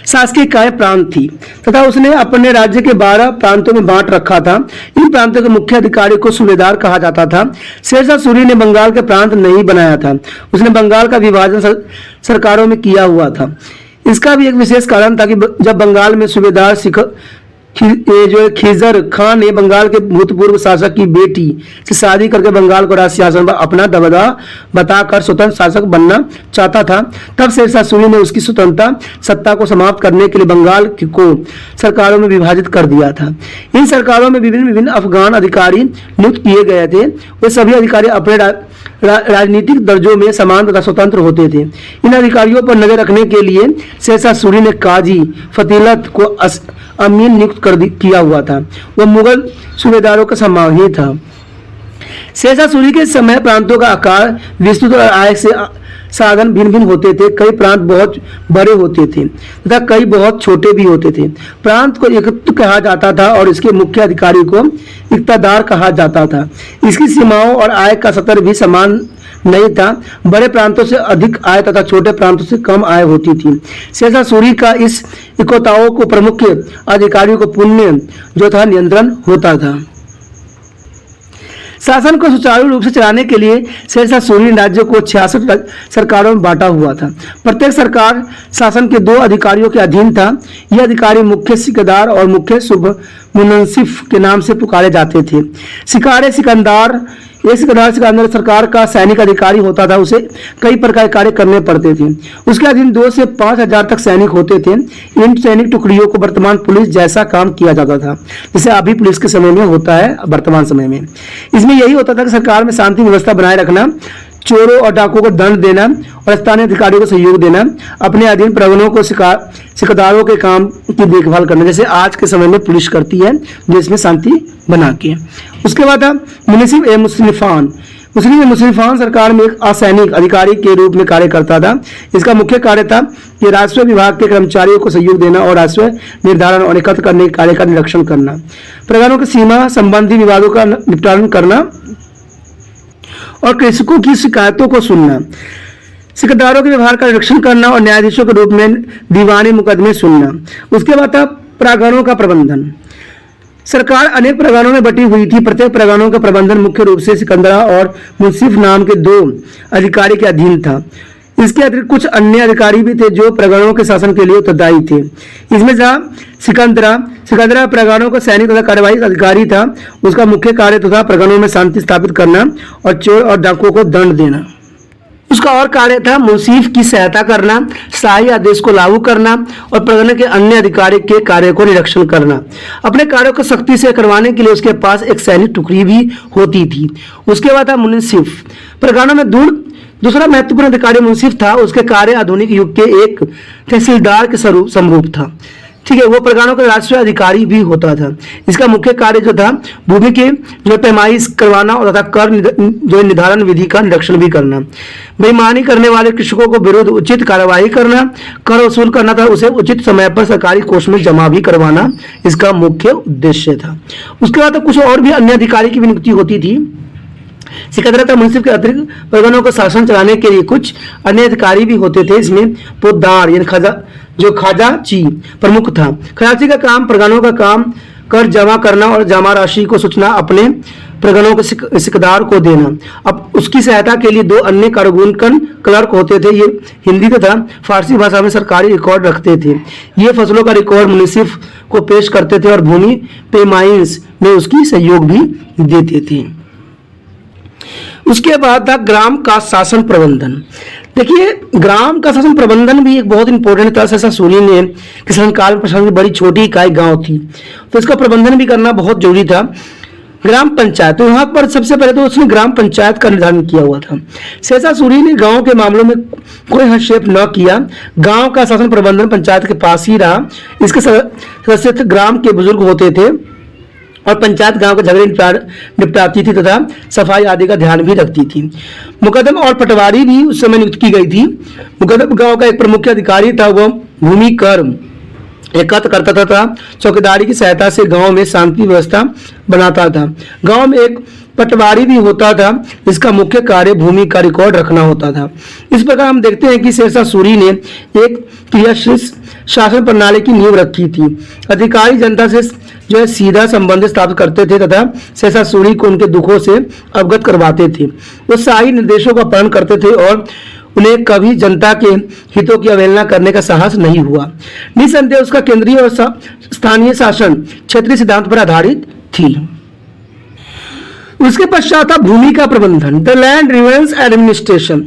शासकीय इकाई प्रांत थी तथा उसने अपने राज्य के 12 प्रांतों में बांट रखा था। इन प्रांतों के मुख्य अधिकारी को सूबेदार कहा जाता था। शेरशाह सूरी ने बंगाल के प्रांत नहीं बनाया था। उसने बंगाल का विभाजन सरकारों में किया हुआ था। इसका भी एक विशेष कारण था कि जब बंगाल में सूबेदार ये जो है खिजर खान ने बंगाल के भूतपूर्व शासक की बेटी से शादी करके बंगाल को राज सिंहासन पर अपना दबदबा बताकर स्वतंत्र शासक बनना चाहता था। तब शेरशाह सूरी ने उसकी स्वतंत्रता सत्ता को समाप्त करने के लिए बंगाल को सरकारों में विभाजित कर दिया था। इन सरकारों में विभिन्न विभिन्न अफगान अधिकारी नियुक्त किए गए थे। वे सभी अधिकारी अपने राजनीतिक दर्जों में समान तथा स्वतंत्र होते थे। इन अधिकारियों पर नजर रखने के लिए शेरशाह सूरी ने काजी फतीलत को अमीन नियुक्त किया हुआ था। वह मुगल सूबेदारों का सम्मानी था। शेरशाह सूरी के समय प्रांतों का आकार, विस्तृत और आय से साधन भिन्न भिन्न होते थे। कई प्रांत बहुत बड़े होते थे तथा कई बहुत छोटे भी होते थे। प्रांत को एकत्व कहा जाता था और इसके मुख्य अधिकारी को इक्तादार कहा जाता था। इसकी सीमाओं और आय का स्तर भी समान नहीं था। बड़े प्रांतों से अधिक आय तथा छोटे प्रांतों से कम आय होती थी। शेरशाह सूरी का इस इक्ताओं को प्रमुख अधिकारियों को पुण्य जो था नियंत्रण होता था। शासन को सुचारू रूप से चलाने के लिए शेरशाह सूरी ने राज्य को 66 सरकारों में बांटा हुआ था। प्रत्येक सरकार शासन के 2 अधिकारियों के अधीन था। ये अधिकारी मुख्य सिकदार और मुख्य मुनसिफ के नाम से पुकारे जाते थे। सिकंदर सरकार का सैनिक अधिकारी होता था। उसे कई प्रकार के कार्य करने पड़ते थे। उसके अधीन 2 से 5,000 तक सैनिक होते थे। इन सैनिक टुकड़ियों को वर्तमान पुलिस जैसा काम किया जाता था, जैसे अभी पुलिस के समय में होता है वर्तमान समय में। इसमें यही होता था कि सरकार में शांति व्यवस्था बनाए रखना, चोरों और डाकुओं को दंड देना और स्थानीय अधिकारियों को सहयोग देना, अपने अधीन प्रगणों को सिकदारों के काम की देखभाल करना, जैसे आज के समय में पुलिस करती है देश में शांति बना के। उसके बाद मुसलिफान सरकार में एक असैनिक अधिकारी के रूप में कार्य करता था। इसका मुख्य कार्य था कि राजस्व विभाग के कर्मचारियों को सहयोग देना और राजस्व निर्धारण और एकत्र करने के कार्य का निरीक्षण करना, प्रगणों की सीमा संबंधी विवादों का निपटान करना और कृषकों की शिकायतों को सुनना, सिकदारों के व्यवहार का निरीक्षण करना और न्यायाधीशों के रूप में दीवानी मुकदमे सुनना। उसके बाद था प्रांगणों का प्रबंधन। सरकार अनेक प्रांगणों में बटी हुई थी। प्रत्येक प्रांगणों का प्रबंधन मुख्य रूप से सिकंदरा और मुंसिफ नाम के 2 अधिकारी के अधीन था। इसके अतिरिक्त कुछ अन्य अधिकारी भी थे जो प्रांगणों के शासन के लिए उत्तरदायी थे। इसमें था सिकंदरा प्रांगणों का सैनिक तथा कार्यवाही अधिकारी था। उसका मुख्य कार्य तो था प्रांगणों में शांति स्थापित करना और चोर और डाकुओं को दंड देना। उसका और कार्य था मुंसिफ की सहायता करना, शाही आदेश को लागू करना और प्रांगण के अन्य अधिकारी के कार्य को निरीक्षण करना। अपने कार्यों को सख्ती से करवाने के लिए उसके पास एक सैनिक टुकड़ी भी होती थी। उसके बाद था मुंसिफ। प्रांगणों में दूसरा महत्वपूर्ण अधिकारी मुंसिफ था। उसके कार्य आधुनिक युग के एक तहसीलदार के समरूप था। ठीक है, वो प्रांगणों का राजस्व अधिकारी भी होता था। इसका मुख्य कार्य जो था भूमि के जो पैमाइश करवाना और तथा कर जो निर्धारण विधि का निरीक्षण भी करना, बेईमानी करने वाले कृषकों को विरुद्ध उचित कार्यवाही करना, कर वसूल करना था उसे उचित समय पर सरकारी कोष में जमा भी करवाना इसका मुख्य उद्देश्य था। उसके बाद कुछ और भी अन्य अधिकारी की भी नियुक्ति होती थी। सिकंदरा तथा मुंसिफ के अतिरिक्त प्रांगणों का शासन चलाने के लिए कुछ अन्य अधिकारी भी होते थे। इसमें पोद्दार यानी खजाची प्रमुख था। खजाची का काम प्रांगणों का काम कर जमा करना और जमा राशि को सूचना अपने प्रांगणों के सिकदार को देना। अब उसकी सहायता के लिए 2 अन्य कारगुनकन क्लर्क होते थे। ये हिंदी तथा फारसी भाषा में सरकारी रिकॉर्ड रखते थे। ये फसलों का रिकॉर्ड मुंसिफ को पेश करते थे और भूमि पेमाइश में उसकी सहयोग भी देते थे। उसके बाद था ग्राम का शासन प्रबंधन। देखिए, ग्राम का शासन प्रबंधन भी एक बहुत इंपॉर्टेंट था। शेरशाह सूरी ने कि शासनकाल में प्रशासन की बड़ी छोटी इकाई गांव थी, तो इसका प्रबंधन भी करना बहुत जरूरी था। ग्राम पंचायत, तो यहाँ पर सबसे पहले तो उसने ग्राम पंचायत का निर्धारण किया हुआ था। शेरशाह सूरी ने गांव के मामलों में कोई हस्तक्षेप न किया। गांव का शासन प्रबंधन पंचायत के पास ही रहा। इसके सदस्य ग्राम के बुजुर्ग होते थे और पंचायत गांव के झगड़े निपटाती थी तथा सफाई आदि का ध्यान भी रखती थी। मुकदम और पटवारी भी उस समय नियुक्त की गई थी। मुकदम गांव का एक प्रमुख अधिकारी था। वह भूमि कर एकत्र करता था। चौकीदारी की सहायता से गांव में शांति व्यवस्था बनाता था। गांव में एक पटवारी भी होता था। इसका मुख्य कार्य भूमि का रिकॉर्ड रखना होता था। इस प्रकार हम देखते हैं कि शेरशाह सूरी ने एक क्रियाशील शासन प्रणाली की नींव रखी थी। अधिकारी जनता से जो है सीधा संबंध स्थापित करते थे तथा शेरशाह सूरी को उनके दुखों से अवगत करवाते थे। वो शाही निर्देशों का पालन करते थे और उन्हें कभी जनता के हितों की अवहेलना करने का साहस नहीं हुआ। निसंदेह उसका केंद्रीय और स्थानीय शासन क्षेत्रीय सिद्धांत पर आधारित थी। उसके पश्चात था भूमि का प्रबंधन, द लैंड रिवेन्स एडमिनिस्ट्रेशन।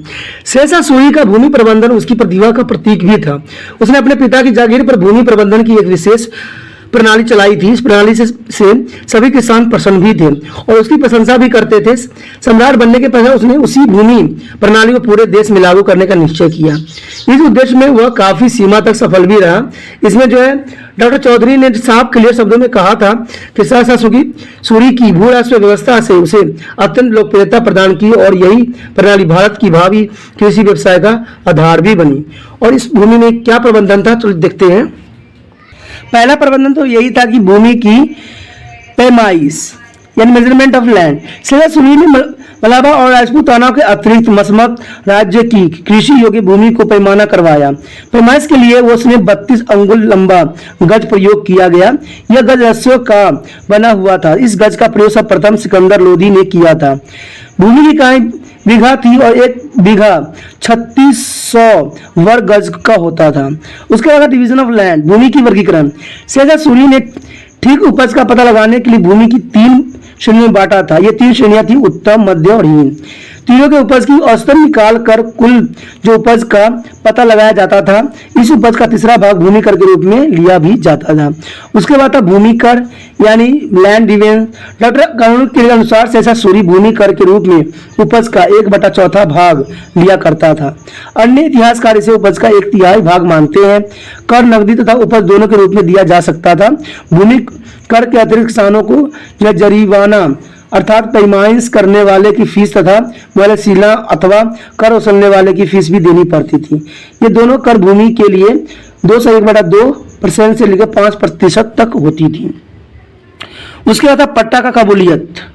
शेषा सूरी का भूमि प्रबंधन उसकी प्रतिभा का प्रतीक भी था। उसने अपने पिता की जागीर पर भूमि प्रबंधन की एक विशेष प्रणाली चलाई थी। इस प्रणाली से सभी किसान प्रसन्न भी थे और उसकी प्रशंसा भी करते थे। सम्राट बनने के पश्चात उसने उसी भूमि प्रणाली को पूरे देश में लागू करने का निश्चय किया। इस उद्देश्य में वह काफी सीमा तक सफल भी रहा। इसमें जो है डॉक्टर चौधरी ने साफ क्लियर शब्दों में कहा था कि शेषा सूरी की भू राष्ट्र व्यवस्था से उसे अत्यंत लोकप्रियता प्रदान की और यही प्रणाली भारत की भावी कृषि व्यवसाय का आधार भी बनी। और इस भूमि में क्या प्रबंधन था, तो देखते हैं। पहला प्रबंधन तो यही था कि भूमि की पैमाइश यानी मेजरमेंट ऑफ लैंड। शेषा सूरी ने मलाबा और राजपूताना के अतिरिक्त मसमत राज्य की कृषि योग्य भूमि को पैमाना करवाया। पैमाइश के लिए उसने 32 अंगुल लंबा गज प्रयोग किया गया। यह गज रस्सियों का बना हुआ था। इस गज का प्रयोग सर्वप्रथम सिकंदर लोधी ने किया था। भूमि की इकाई बीघा थी और एक बीघा 3600 वर्ग गज का होता था। उसके बाद डिवीजन ऑफ लैंड, भूमि की वर्गीकरण। शेषा सूरी ने ठीक उपज का पता लगाने के लिए भूमि की 3 श्रेणियों में बांटा था। ये 3 श्रेणियां थी, उत्तम, मध्य और हीन। तीनों के उपज की औसतन निकाल कर कुल जो उपज का पता लगाया जाता था। इस उपज का तीसरा भाग भूमि कर के रूप में लिया भी जाता था। उसके बाद था भूमि कर यानी लैंड रिवेन्यू। डॉक्टर कानून के अनुसार शेषा सूरी भूमि कर के रूप में उपज का 1/4 भाग लिया करता था। अन्य इतिहासकार इसे उपज का 1/3 भाग मानते हैं। कर नकदी तथा उपज दोनों के रूप में दिया जा सकता था। भूमि कर के अतिरिक्त किसानों को जरीवाना अर्थात पैमाइश करने वाले की फीस तथा मूल्यशीला अथवा कर वसूलने वाले की फीस भी देनी पड़ती थी। ये दोनों कर भूमि के लिए 2 से 1/2% से लेकर 5% तक होती थी। उसके बाद था पट्टा का कबूलियत।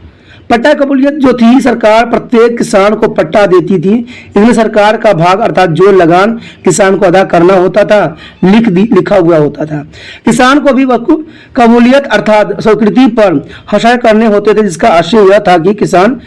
पट्टा कबूलियत जो थी, सरकार प्रत्येक किसान को पट्टा देती थी। इसमें सरकार का भाग अर्थात जो लगान किसान को अदा करना होता था लिखा हुआ होता था। किसान को भी वकूफ कबूलियत अर्थात स्वीकृति पर हस्ताक्षर करने होते थे, जिसका आशय यह था कि किसान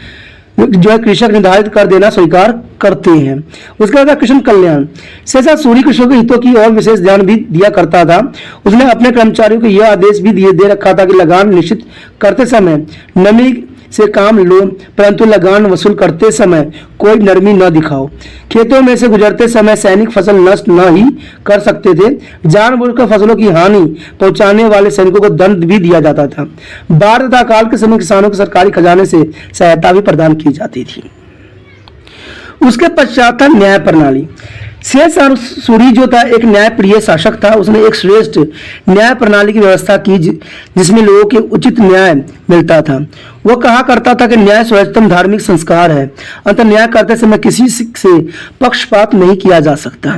जो है कृषक निर्धारित कर देना स्वीकार करते हैं। उसके बाद कृषक कल्याण। शेषा सूरी कृषकों के हितों की और विशेष ध्यान भी दिया करता था। उसने अपने कर्मचारियों को यह आदेश भी दे रखा था कि लगान निश्चित करते समय नमी से काम लो, परंतु लगान वसूल करते समय कोई नरमी न दिखाओ। खेतों में से गुजरते समय सैनिक फसल नष्ट न ही कर सकते थे। जानबूझकर फसलों की हानि पहुंचाने वाले सैनिकों को दंड भी दिया जाता था। बाढ़ तथा अकाल के समय किसानों को सरकारी खजाने से सहायता भी प्रदान की जाती थी। उसके पश्चात था न्याय प्रणाली। शेषा सूरी जो था एक न्यायप्रिय शासक था। उसने एक श्रेष्ठ न्याय प्रणाली की व्यवस्था की जिसमें लोगों के उचित न्याय मिलता था। वह कहा करता था कि न्याय सर्वोत्तम धार्मिक संस्कार है। अंततः न्याय करते समय किसी से पक्षपात नहीं किया जा सकता।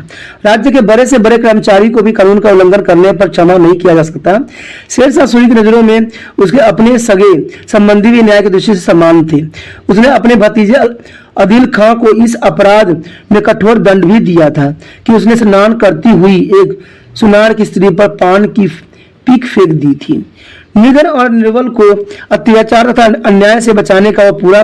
राज्य के बड़े से बड़े कर्मचारी को भी कानून का उल्लंघन करने पर क्षमा नहीं किया जा सकता। शेषा सूरी की नजरों में उसके अपने सगे संबंधी भी न्याय की दृष्टि से समान थे। उसने अपने भतीजे आदिल खां को इस अपराध में कठोर दंड भी दिया था कि उसने स्नान करती हुई एक सुनार की स्त्री पर पान की पीक फेंक दी थी। निगर और निर्बल को अत्याचार तथा अन्याय से बचाने का वह पूरा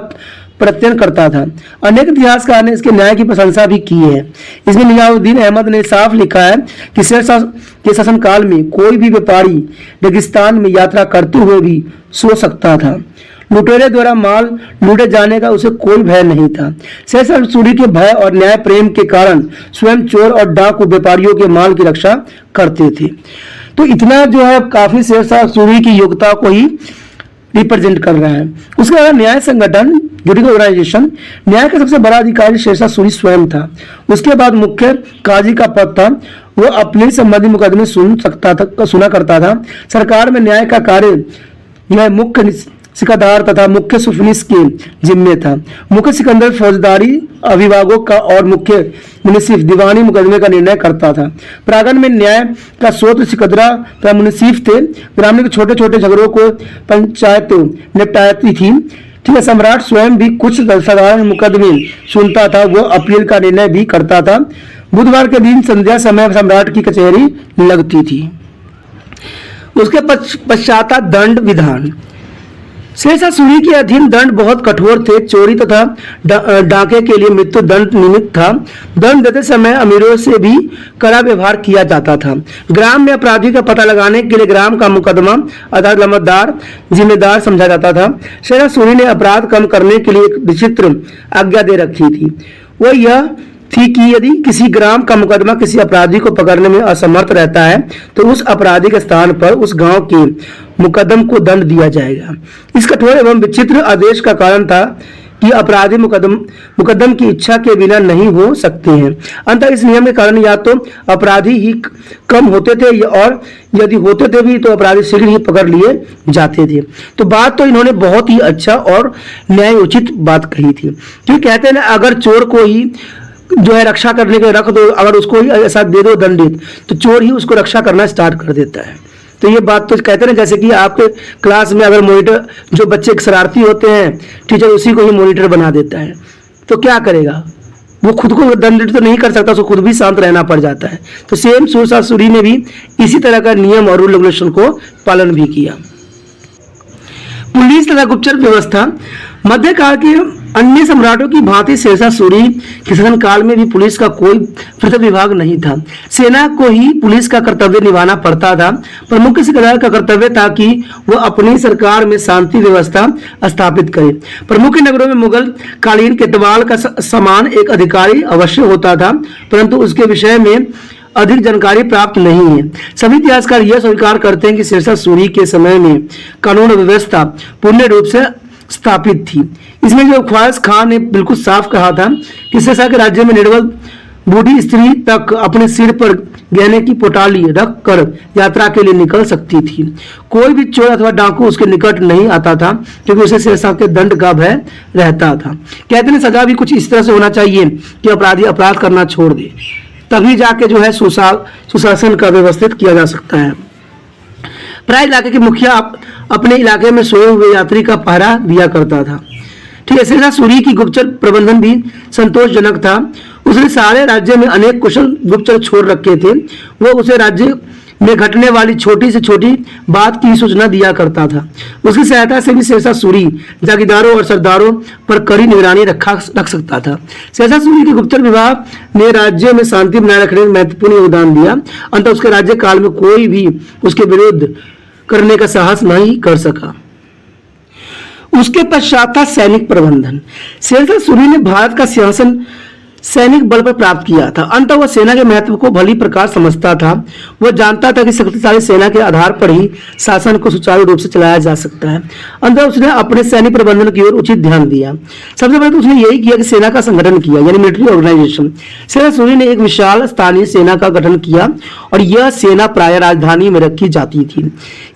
प्रयत्न करता था। अनेक इतिहासकार ने इसके न्याय की प्रशंसा भी की है। इसमें नियाउद्दीन अहमद ने साफ लिखा है कि शेषा के शासनकाल में कोई भी व्यापारी रेगिस्तान में यात्रा करते हुए भी सो सकता था। लुटेरे द्वारा माल लूटे जाने का उसे कोई भय नहीं था। शेषा सूरी के भय और न्याय प्रेम के कारण स्वयं चोर और डाकू व्यापारियों के माल की रक्षा करते थे। तो इतना जो है काफी शेषा सूरी की योग्यता को ही रिप्रेजेंट कर रहा है। उसके बाद न्याय संगठन जुडिशल ऑर्गेनाइजेशन। न्याय का सबसे बड़ा अधिकारी शेषा सूरी स्वयं था। उसके बाद मुख्य काजी का पद था। वह अपने संबंधी मुकदमे सुना करता था। सरकार में न्याय का कार्य यह मुख्य सिकदार तथा मुख्य सुफनिस के जिम्मे था। मुख्य सिकंदर फौजदारी अभिभागों का और मुख्य मुनिसिफ दीवानी मुकदमे का निर्णय करता था। प्रांगण में न्याय का स्रोत सिकदरा तथा मुनिसिफ थे। ग्रामीण के छोटे छोटे झगड़ों को पंचायत निपटाती थी। ठीक है, सम्राट स्वयं भी कुछ साधारण मुकदमे सुनता था। वह अपील का निर्णय भी करता था। बुधवार के दिन संध्या समय सम्राट की कचहरी लगती थी। उसके पश्चात दंड विधान। शेरशाह सूरी के अधीन दंड बहुत कठोर थे। चोरी तथा डाके के लिए मृत्यु दंड निमित्त था। दंड देते समय अमीरों से भी कड़ा व्यवहार किया जाता था। ग्राम में अपराधी का पता लगाने के लिए ग्राम का मुकदमा अर्थात लम्बतदार जिम्मेदार समझा जाता था। शेरशाह सूरी ने अपराध कम करने के लिए एक विचित्र आज्ञा दे रखी थी। वह यह थी कि यदि किसी ग्राम का मुकदमा किसी अपराधी को पकड़ने में असमर्थ रहता है तो उस अपराधी के स्थान पर उस गांव के मुकदम को दंड दिया जाएगा। इस कठोर एवं विचित्र आदेश का कारण था कि अपराधी मुकदम की इच्छा के बिना नहीं हो सकते हैं। अंततः इस नियम के कारण या तो अपराधी ही कम होते थे और यदि होते थे भी तो अपराधी शीघ्र ही पकड़ लिए जाते थे। तो बात तो इन्होंने बहुत ही अच्छा और न्याय उचित बात कही थी कि कहते हैं ना, अगर चोर को ही जो है रक्षा करने के रख दो, अगर उसको ही ऐसा दे दो दंडित, तो चोर ही उसको रक्षा करना स्टार्ट कर देता है। तो ये बात तो कहते हैं जैसे कि आपके क्लास में अगर मॉनिटर, जो बच्चे शरारती होते हैं, टीचर उसी को ही मॉनिटर बना देता है, तो क्या करेगा वो? खुद को दंडित तो नहीं कर सकता, उसको खुद भी शांत रहना पड़ जाता है। तो सेम शेरशाह सूरी ने भी इसी तरह का नियम और रूल रेगुलेशन को पालन भी किया। पुलिस तथा गुप्तचर व्यवस्था। मध्यकाल के अन्य सम्राटों की भांति शेरशाह सूरी के शासनकाल में भी पुलिस का कोई पृथक विभाग नहीं था। सेना को ही पुलिस का कर्तव्य निभाना पड़ता था। प्रमुख सेनापति का कर्तव्य था कि वह अपनी सरकार में शांति व्यवस्था स्थापित करे। प्रमुख नगरों में मुगल कालीन केतवाल का समान एक अधिकारी अवश्य होता था, परंतु उसके विषय में अधिक जानकारी प्राप्त नहीं है। सभी इतिहासकार यह स्वीकार करते हैं कि शेरशाह सूरी के समय में कानून व्यवस्था पूर्ण रूप से स्थापित थी। इसमें जो ख्वारिज खान ने बिल्कुल साफ कहा था कि शेरशाह के राज्य में निर्बल बूढ़ी स्त्री तक अपने सिर पर गहने की पोटाली रख कर यात्रा के लिए निकल सकती थी। कोई भी चोर अथवा डाकू उसके निकट नहीं आता था क्योंकि उसे शेरशाह के दंड का भय रहता था। कहते हैं सजा भी कुछ इस तरह से होना चाहिए कि अपराधी अपराध करना छोड़ दे, तभी जाके जो है सुशासन का व्यवस्थित किया जा सकता है। प्राय इलाके के मुखिया अपने इलाके में सोए हुए यात्री का पहरा दिया करता था। ठीक है, शेरशाह सूरी की गुप्तचर प्रबंधन भी संतोषजनक था। उसने सारे राज्य में अनेक कुशल गुप्तचर छोड़ रखे थे। वो उसे राज्य में घटने वाली छोटी से छोटी बात की सूचना दिया करता था। उसकी सहायता से भी शेरशाह सूरी जागीरदारों और सरदारों पर कड़ी निगरानी रख सकता था। शेरशाह सूरी के गुप्तचर विभाग ने राज्य में शांति बनाए रखने में महत्वपूर्ण योगदान दिया। अंततः उसके राज्य काल में कोई भी उसके विरुद्ध करने का साहस नहीं कर सका। उसके पश्चात था सैनिक प्रबंधन। शेरशाह सूरी ने भारत का सिंहासन सैनिक बल पर प्राप्त किया था। अंततः वह सेना के महत्व को भली प्रकार समझता था। वह जानता था कि शक्तिशाली सेना के आधार पर ही शासन को सुचारू रूप से चलाया जा सकता है। अंततः उसने अपने सैनिक प्रबंधन की ओर उचित ध्यान दिया। सबसे पहले तो उसने यही किया कि सेना का संगठन किया, यानी मिलिट्री ऑर्गेनाइजेशन। शेरशाह सूरी ने एक विशाल स्थानीय सेना का गठन किया और यह सेना प्राय राजधानी में रखी जाती थी।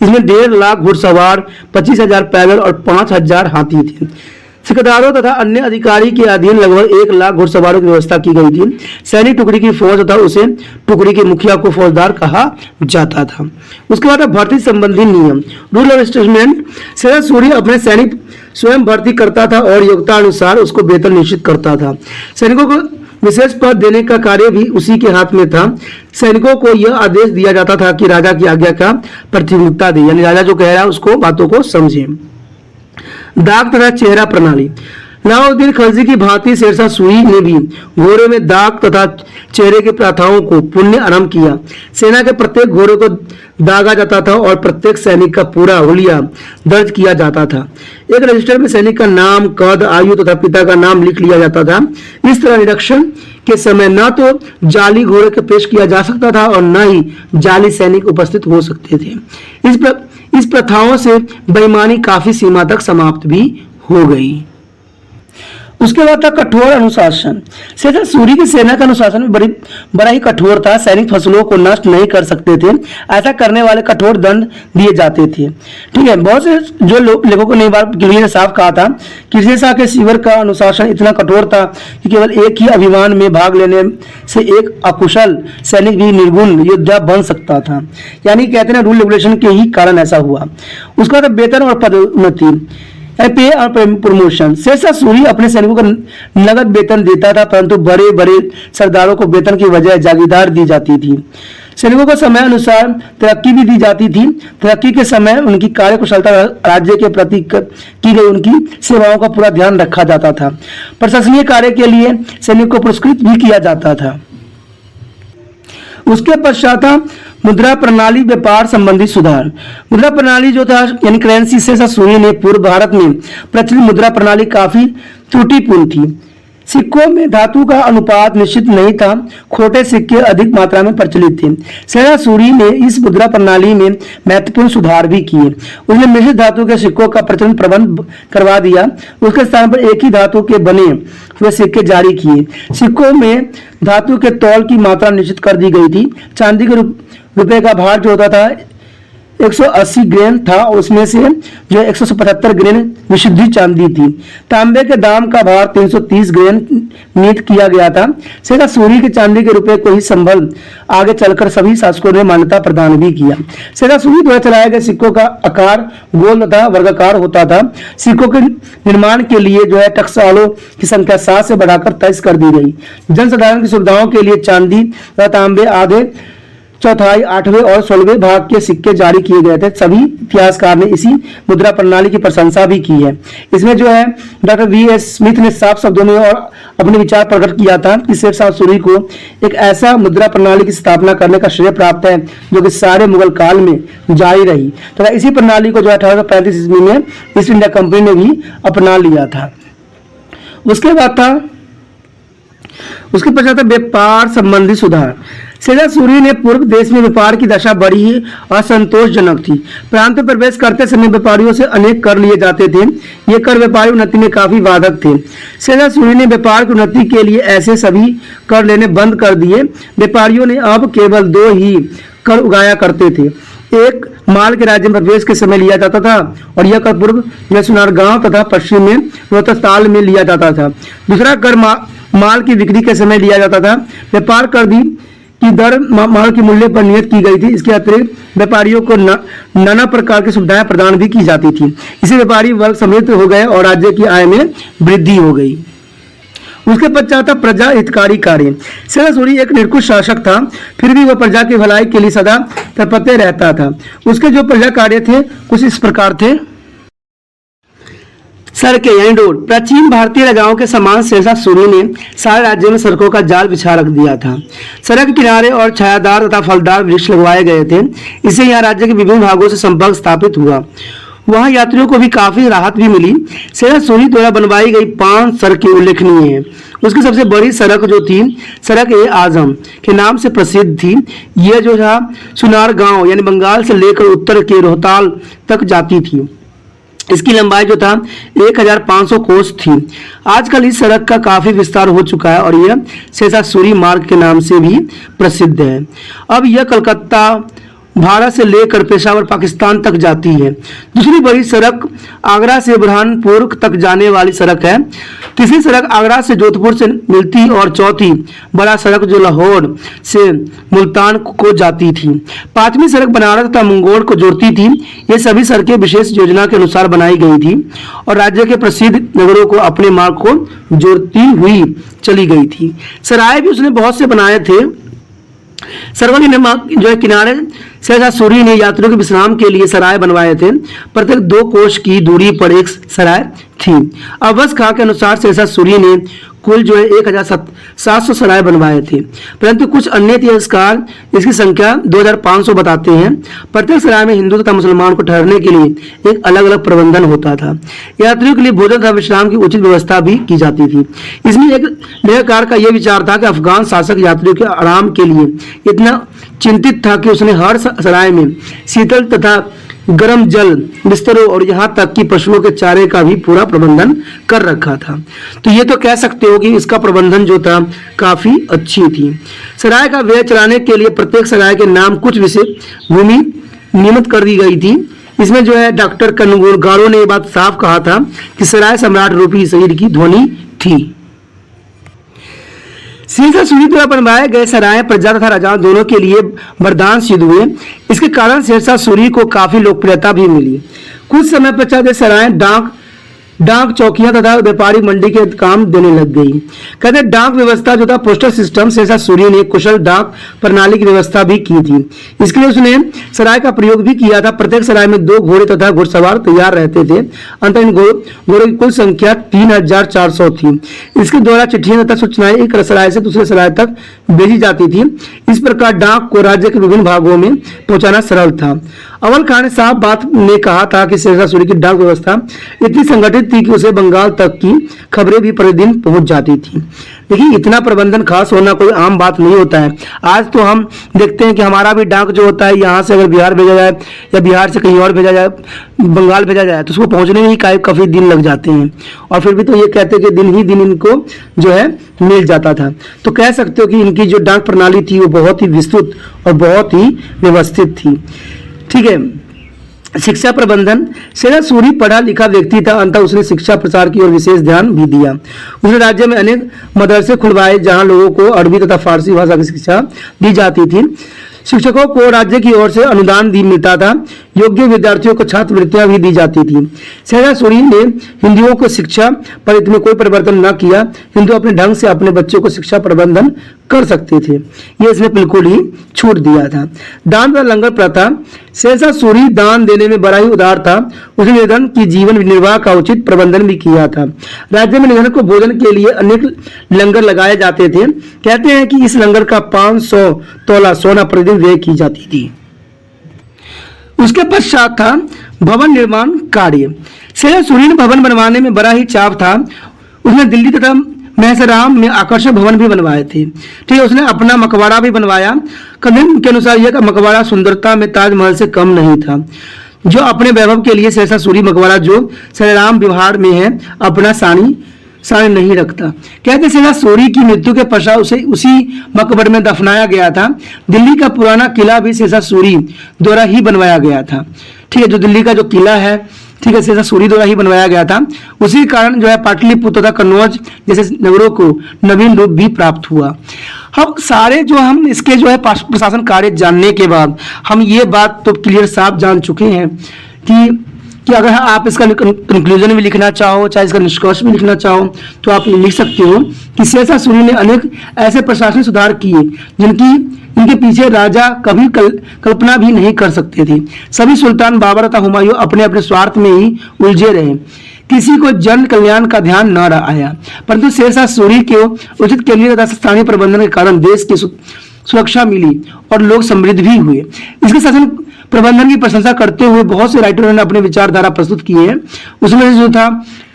इसमें 1.5 लाख घुड़सवार, 25,000 पैदल और 5,000 हाथी थे। ठेकेदारों तथा अन्य अधिकारी के अधीन लगभग 1 लाख घुड़सवारों की व्यवस्था की गई थी। सैनिक टुकड़ी की फौज तथा उसे टुकड़ी के मुखिया को फौजदार कहा जाता था। उसके बाद भर्ती संबंधी नियम, rule of statement. Sher Shah Suri अपने सैनिक स्वयं भर्ती करता था और योग्यता अनुसार उसको वेतन निश्चित करता था। सैनिकों को विशेष पद देने का कार्य भी उसी के हाथ में था। सैनिकों को यह आदेश दिया जाता था कि राजा की आज्ञा का प्राथमिकता दे, यानी राजा जो कह रहा है उसको बातों को समझे। दाग तथा चेहरा प्रणाली। अलाउद्दीन खिलजी की भांति शेरशाह सूरी ने भी घोड़े में दाग तथा चेहरे की प्रथाओं को पुण्य आरंभ किया। सेना के प्रत्येक घोड़े को दागा जाता था और प्रत्येक सैनिक का पूरा हुलिया दर्ज किया जाता था। एक रजिस्टर में सैनिक का नाम, कद, आयु तथा पिता का नाम लिख लिया जाता था। इस तरह निरीक्षण के समय न तो जाली घोड़े के पेश किया जा सकता था और न ही जाली सैनिक उपस्थित हो सकते थे। इस प्रथाओं से बेईमानी काफी सीमा तक समाप्त भी हो गई। उसके बाद था कठोर अनुशासन। शेरशाह सूरी की सेना का अनुशासन भी बड़ा ही कठोर था। सैनिक फसलों को नष्ट नहीं कर सकते थे। ऐसा करने वाले कठोर दंड दिए जाते थे। ठीक है, बहुत से जो लेखकों को नई बार गिलजी ने साफ कहा था कि शेरशाह के शिविर का अनुशासन इतना कठोर था कि केवल एक ही अभियान में भाग लेने से एक अकुशल सैनिक भी निर्गुण योद्धा बन सकता था। यानी कहते हैं रूल रेगुलेशन के ही कारण ऐसा हुआ। उसका था वेतन और पदोन्नति। पे और प्रमोशन। शेरशाह सूरी अपने सैनिकों को नगद वेतन देता था, परंतु बड़े बड़े सरदारों को वेतन की बजाय जागीरदार दी जाती थी। सैनिकों को समय अनुसार तरक्की भी दी जाती थी। तरक्की के समय उनकी कार्यकुशलता, राज्य के प्रति की गई उनकी सेवाओं का पूरा ध्यान रखा जाता था। प्रशंसनीय कार्य के लिए सैनिक को पुरस्कृत भी किया जाता था। उसके पश्चात था मुद्रा प्रणाली, व्यापार संबंधी सुधार। मुद्रा प्रणाली जो था यानी करेंसी, शेरशाह सूरी ने पूर्व भारत में प्रचलित मुद्रा प्रणाली काफी त्रुटिपूर्ण थी। सिक्कों में धातु का अनुपात निश्चित नहीं था, खोटे सिक्के अधिक मात्रा में प्रचलित थे। शेरशाह सूरी ने इस मुद्रा प्रणाली में महत्वपूर्ण सुधार भी किए। उसने मिश्रित धातु के सिक्कों का प्रचलन प्रबंध करवा दिया। उसके स्थान पर एक ही धातु के बने हुए सिक्के जारी किए। सिक्कों में धातु के तौल की मात्रा निश्चित कर दी गई थी। चांदी के रुपए का भार जो होता था 180 ग्रेन था, उसमें से जो 175 ग्रेन विशुद्ध चांदी थी। तांबे के दाम का भार 330 ग्रेन नियत किया गया था। शेरशाह सूरी के चांदी के रुपए को ही संभल आगे चलकर सभी शासकों ने मान्यता प्रदान भी किया। शेरशाह सूरी द्वारा चलाए गए सिक्कों का आकार गोल तथा वर्गाकार होता था। सिक्कों के निर्माण के लिए जो है टकसालों की संख्या 7 से बढ़ाकर 23 कर दी गई। जनसाधारण की सुविधाओं के लिए चांदी तथा तांबे आधे, चौथाई, 8वें और 16वें भाग के सिक्के जारी किए गए थे। सभी इतिहासकार ने इसी मुद्रा प्रणाली की प्रशंसा भी की है। इसमें जो है डॉक्टर V.S. स्मिथ ने साफ शब्दों में और अपने विचार प्रकट किया था कि शेरशाह सूरी को एक ऐसा मुद्रा प्रणाली की स्थापना करने का श्रेय प्राप्त है जो कि सारे मुगल काल में जारी रही। तो इसी प्रणाली को जो 1835 ईस्वी में ईस्ट इंडिया कंपनी ने भी अपना लिया था। उसके पश्चात व्यापार संबंधी सुधार। शेरशाह सूरी ने पूर्व देश में व्यापार की दशा बड़ी ही असंतोषजनक थी। प्रांत में प्रवेश करते समय व्यापारियों से अनेक कर लिए जाते थे। ये कर व्यापारी उन्नति में काफी बाधक थे। शेरशाह सूरी ने व्यापार की उन्नति के लिए ऐसे सभी कर लेने बंद कर दिए। व्यापारियों ने अब केवल 2 ही कर उगाया करते थे। एक माल के राज्य में प्रवेश के समय लिया जाता था और यह कर पूर्व सुनारगांव तथा पश्चिम में रोहतास में लिया जाता था। दूसरा कर माल की बिक्री के समय लिया जाता था। व्यापार कर की दर माल के मूल्य पर नियत की गई थी। इसके अतिरिक्त व्यापारियों को नाना प्रकार की सुविधाएं प्रदान भी की जाती थी। इसे व्यापारी वर्ग समृद्ध हो गए और राज्य की आय में वृद्धि हो गई। उसके पश्चात प्रजा हितकारी कार्य। शेरशाह सूरी एक निरंकुश शासक था, फिर भी वह प्रजा की भलाई के लिए सदा तत्पर रहता था। उसके जो प्रजा कार्य थे कुछ इस प्रकार थे। सड़कें यानी रोड। प्राचीन भारतीय राजाओं के समान शेरशाह सूरी ने सारे राज्य में सड़कों का जाल बिछा रख दिया था। सड़क के किनारे और छायादार तथा फलदार वृक्ष लगवाए गए थे। इससे यहाँ राज्य के विभिन्न भागों से संपर्क स्थापित हुआ। वहाँ यात्रियों को भी काफी राहत भी मिली। शेरशाह सूरी द्वारा बनवाई गई 5 सड़कें उल्लेखनीय हैं। उसकी सबसे बड़ी सड़क जो थी सड़क-ए-आजम के नाम से प्रसिद्ध थी। यह जो था सुनारगांव यानी बंगाल से लेकर उत्तर के रोहताल तक जाती थी। इसकी लंबाई जो था 1500 कोस थी। आजकल इस सड़क का काफी विस्तार हो चुका है और यह शेरशाह सूरी मार्ग के नाम से भी प्रसिद्ध है। अब यह कलकत्ता भारत से लेकर पेशावर पाकिस्तान तक जाती है। दूसरी बड़ी सड़क आगरा से बुरहानपुर तक जाने वाली सड़क है। तीसरी सड़क आगरा से जोधपुर से मिलती और चौथी बड़ा सड़क जो लाहौर से मुल्तान को जाती थी। 5वीं सड़क बनारस तथा मंगोड़ को जोड़ती थी। ये सभी सड़कें विशेष योजना के अनुसार बनाई गई थी और राज्य के प्रसिद्ध नगरों को अपने मार्ग को जोड़ती हुई चली गई थी। सराय भी उसने बहुत से बनाए थे। सरोवर के जो है किनारे शेरशाह सूरी ने यात्रियों के विश्राम के लिए सराय बनवाए थे। प्रत्येक 2 कोस की दूरी पर एक सराय थी। अवध खां के अनुसार शेरशाह सूरी ने कुल जो है 1700 सराय बनवाए थे, परंतु कुछ अन्य इतिहासकार इसकी संख्या 2500 बताते हैं। प्रत्येक सराय में हिंदू तथा मुसलमान को ठहरने के लिए एक अलग अलग प्रबंधन होता था। यात्रियों के लिए भोजन तथा विश्राम की उचित व्यवस्था भी की जाती थी। इसमें एक लेखकार का यह विचार था कि अफगान शासक यात्रियों के आराम के लिए इतना चिंतित था कि उसने हर सराय में शीतल तथा गर्म जल, बिस्तरों और यहाँ तक कि पशुओं के चारे का भी पूरा प्रबंधन कर रखा था। तो ये तो कह सकते हो कि इसका प्रबंधन जो था काफी अच्छी थी। सराय का व्यय चलाने के लिए प्रत्येक सराय के नाम कुछ विशेष भूमि नियमित कर दी गई थी। इसमें जो है डॉक्टर कनगारो ने ये बात साफ कहा था कि सराय सम्राट रूपी शरीर की ध्वनि थी। शेरशाह सूरी द्वारा बनवाए गए सराय प्रजा तथा राजाओं दोनों के लिए वरदान सिद्ध हुए। इसके कारण शेरशाह सूरी को काफी लोकप्रियता भी मिली। कुछ समय पश्चात सराय डाक डाक चौकियां तथा व्यापारी मंडी के काम देने लग गई। कहते हैं डाक व्यवस्था जो था पोस्टल सिस्टम शेषा सूरी ने कुशल डाक प्रणाली की व्यवस्था भी की थी। इसके लिए उसने सराय का प्रयोग भी किया था। प्रत्येक सराय में 2 घोड़े तथा घुड़सवार तैयार रहते थे। अंत इन घोड़ों की कुल संख्या 3400 थी। इसके द्वारा चिट्ठियां तथा सूचनाएं एक सराय से दूसरे सराय तक भेजी जाती थी। इस प्रकार डाक को राज्य के विभिन्न भागों में पहुंचाना सरल था। अव्वल खान साहब बात ने कहा था कि शेषा सूरी की डाक व्यवस्था इतनी संगठित थी कि उसे बंगाल तक की खबरें भी प्रतिदिन पहुंच जाती थी। देखिए, इतना प्रबंधन खास होना कोई आम बात नहीं होता है। आज तो हम देखते हैं कि हमारा भी डाक जो होता है, यहाँ से अगर बिहार भेजा जाए या बिहार से कहीं और भेजा जाए, बंगाल भेजा जाए, तो उसको पहुंचने में ही काफी दिन लग जाते हैं। और फिर भी तो ये कहते हैं कि दिन ही दिन इनको जो है मिल जाता था। तो कह सकते हो कि इनकी जो डाक प्रणाली थी वो बहुत ही विस्तृत और बहुत ही व्यवस्थित थी। ठीक है। शिक्षा प्रबंधन। शेषा सूरी पढ़ा लिखा व्यक्ति था। अंततः उसने शिक्षा प्रसार की ओर विशेष ध्यान भी दिया। उसने राज्य में अनेक मदरसे खुलवाए जहां लोगों को अरबी तथा फारसी भाषा की शिक्षा दी जाती थी। शिक्षकों को राज्य की ओर से अनुदान भी मिलता था। योग्य विद्यार्थियों को छात्रवृत्तियां भी दी जाती थी। शेषा सूरी ने हिंदुओं को शिक्षा पर इसमें कोई परिवर्तन न किया। हिंदू अपने ढंग से अपने बच्चों को शिक्षा प्रबंधन कर सकते थे, ये इसने बिल्कुल ही छूट दिया था। दान तथा लंगर प्रथा। शेषा सूरी दान देने में बड़ा ही उदार था। उसने निर्धन की जीवन निर्वाह का उचित प्रबंधन भी किया था। राज्य में निर्धन को भोजन के लिए अनेक लंगर लगाए जाते थे। कहते हैं कि इस लंगर का 500 तोला सोना प्रतिदिन व्यय की जाती थी। उसके पश्चात था भवन निर्माण कार्य। शेषा सूरी ने भवन बनवाने में बड़ा ही चाव था। उसने दिल्ली तथा महसराम में आकर्षक भवन भी बनवाए थे। ठीक है। उसने अपना मकबरा भी बनवाया। कथन के अनुसार यह मकबरा सुंदरता में ताजमहल से कम नहीं था। जो अपने वैभव के लिए शेषा सूरी मकबरा जो सरेराम विहार में है अपना सानी नहीं रखता। कहते शेषा सूरी की मृत्यु के पश्चात उसे उसी मकबरे में दफनाया गया था। दिल्ली का पुराना किला भी शेषा सूरी द्वारा ही बनवाया गया था। ठीक है। जो दिल्ली का जो किला है, ठीक है, शेषा सूरी द्वारा ही बनवाया गया था। उसी कारण जो है पाटलिपुत्र तथा कन्नौज जैसे नगरों को नवीन रूप भी प्राप्त हुआ। हम सारे जो हम इसके जो है प्रशासन कार्य जानने के बाद हम ये बात तो क्लियर साफ जान चुके हैं कि अगर आप इसका कंक्लूजन भी लिखना चाहो, चाहे इसका निष्कर्ष भी लिखना चाहो, तो आप लिख सकते हो कि शेषा सूरी ने अनेक ऐसे प्रशासनिक सुधार किए जिनकी इनके पीछे राजा कभी कल्पना भी नहीं कर सकते थे। सभी सुल्तान बाबर तथा हुमायूं अपने अपने स्वार्थ में ही उलझे रहे। किसी को जन कल्याण का ध्यान न आया, परंतु शेषा सूरी को उचित केंद्रीय तथा स्थानीय प्रबंधन के कारण देश की सुरक्षा मिली और लोग समृद्ध भी हुए। इसके शासन प्रबंधन की प्रशंसा करते हुए बहुत से राइटरों ने अपने विचारधारा प्रस्तुत किए हैं। उसमें से जो था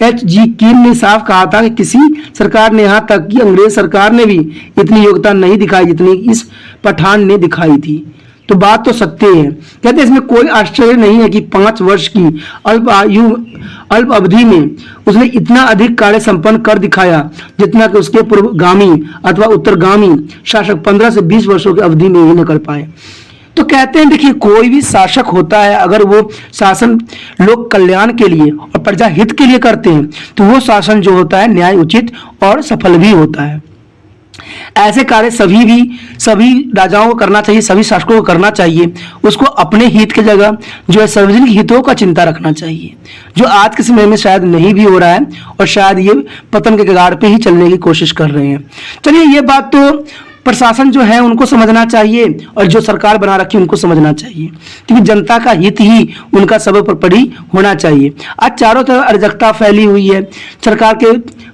H.G. कीन ने साफ कहा था कि किसी सरकार ने, यहाँ तक कि अंग्रेज सरकार ने भी इतनी योग्यता नहीं दिखाई जितनी इस पठान ने दिखाई थी। तो बात तो सत्य है। कहते हैं इसमें कोई आश्चर्य नहीं है कि 5 वर्ष की अल्प अवधि में उसने इतना अधिक कार्य संपन्न कर दिखाया जितना कि उसके पूर्वगामी अथवा उत्तरगामी शासक 15 से 20 वर्षों की अवधि में ही न कर पाए। तो कहते हैं देखिए, कोई भी शासक होता है अगर वो शासन लोक कल्याण के लिए और प्रजा हित के लिए करते हैं तो वो शासन जो होता है न्याय उचित और सफल भी होता है। ऐसे कार्य सभी राजाओं को करना चाहिए, सभी शासकों को करना चाहिए। उसको अपने हित की जगह जो है सार्वजनिक हितों का चिंता रखना चाहिए, जो आज के समय में शायद नहीं भी हो रहा है और शायद ये पतन के कगार पे ही चलने की कोशिश कर रहे हैं। चलिए, ये बात तो प्रशासन जो है उनको समझना चाहिए और जो सरकार बना रखी है उनको समझना चाहिए, क्योंकि जनता का हित ही उनका सर्वोपरि होना चाहिए। आज चारों तरफ अराजकता फैली हुई है, सरकार के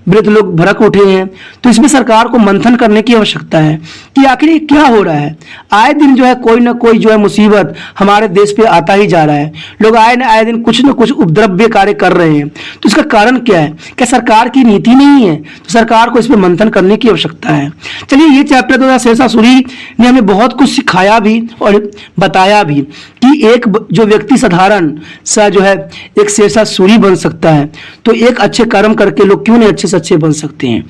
विरुद्ध लोग भड़क उठे हैं, तो इसमें सरकार को मंथन करने की आवश्यकता है कि आखिर ये क्या हो रहा है। आए दिन जो है कोई ना कोई जो है मुसीबत हमारे देश पे आता ही जा रहा है। लोग आए दिन कुछ न कुछ उपद्रव्य कार्य कर रहे हैं, तो इसका कारण क्या है? क्या सरकार की नीति नहीं है? तो सरकार को इस पर मंथन करने की आवश्यकता है। चलिए, ये चैप्टर शेषा सूरी ने हमें बहुत कुछ सिखाया भी और बताया भी कि एक जो व्यक्ति साधारण सा जो है एक शेषा सूरी बन सकता है, तो एक अच्छे कर्म करके लोग क्यों नहीं अच्छे से अच्छे बन सकते हैं।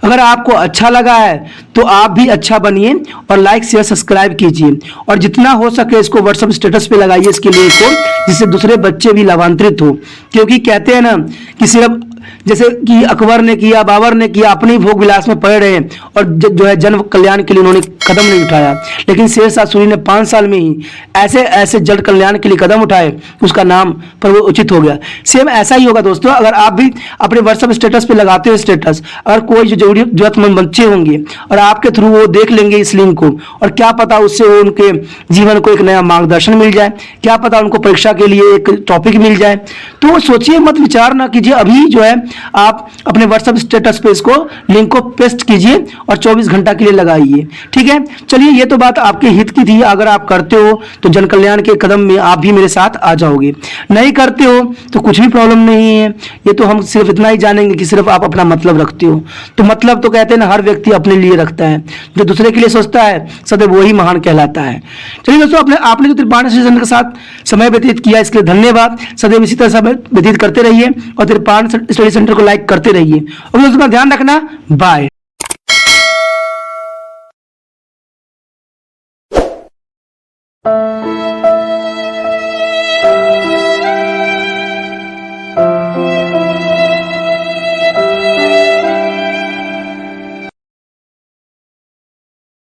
अगर आपको अच्छा लगा है तो आप भी अच्छा बनिए और लाइक शेयर सब्सक्राइब कीजिए और जितना हो सके इसको व्हाट्सएप स्टेटस पे लगाइए इसके लिंक को, जिससे दूसरे बच्चे भी लाभान्वित हो। क्योंकि कहते हैं ना कि सिर्फ जैसे कि अकबर ने किया, बाबर ने किया, अपनी भोग विलास में पड़े रहे और जो है जन कल्याण के लिए उन्होंने कदम नहीं उठाया। लेकिन शेरशाह सूरी ने 5 साल में ही ऐसे ऐसे जन कल्याण के लिए कदम उठाए, उसका नाम पर वो उचित हो गया। सेम ऐसा ही होगा दोस्तों, अगर आप भी अपने व्हाट्सएप स्टेटस पे लगाते हो स्टेटस, अगर कोई जो जरूरतमंद बच्चे होंगे और आपके थ्रू वो देख लेंगे इस लिंक को, और क्या पता उससे वो उनके जीवन को एक नया मार्गदर्शन मिल जाए, क्या पता उनको परीक्षा के लिए एक टॉपिक मिल जाए, तो सोचिए मत, विचार ना कीजिए, अभी जो है आप अपने व्हाट्सएप स्टेटस पे इसको लिंक को पेस्ट कीजिए और 24 घंटा के लिए लगाइए। ठीक है, चलिए ये तो बात आपके हित की थी। अगर आप करते हो तो जन कल्याण के कदम में आप भी मेरे साथ आ जाओगे, नहीं करते हो तो कुछ भी प्रॉब्लम नहीं है। ये तो हम सिर्फ इतना ही जानेंगे कि सिर्फ आप अपना मतलब रखते हो। तो मतलब तो कहते हैं ना, हर व्यक्ति अपने लिए रखता है, जो दूसरे के लिए सोचता है सदैव वही महान कहलाता है। चलिए दोस्तों, आपने जो त्रिपाण स्टडी के साथ समय व्यतीत किया इसके लिए धन्यवाद। सदैव इसी तरह समय व्यतीत करते रहिए और त्रिपाण स्टडी सेंटर को लाइक करते रहिए। और दोस्तों ध्यान रखना, बाय।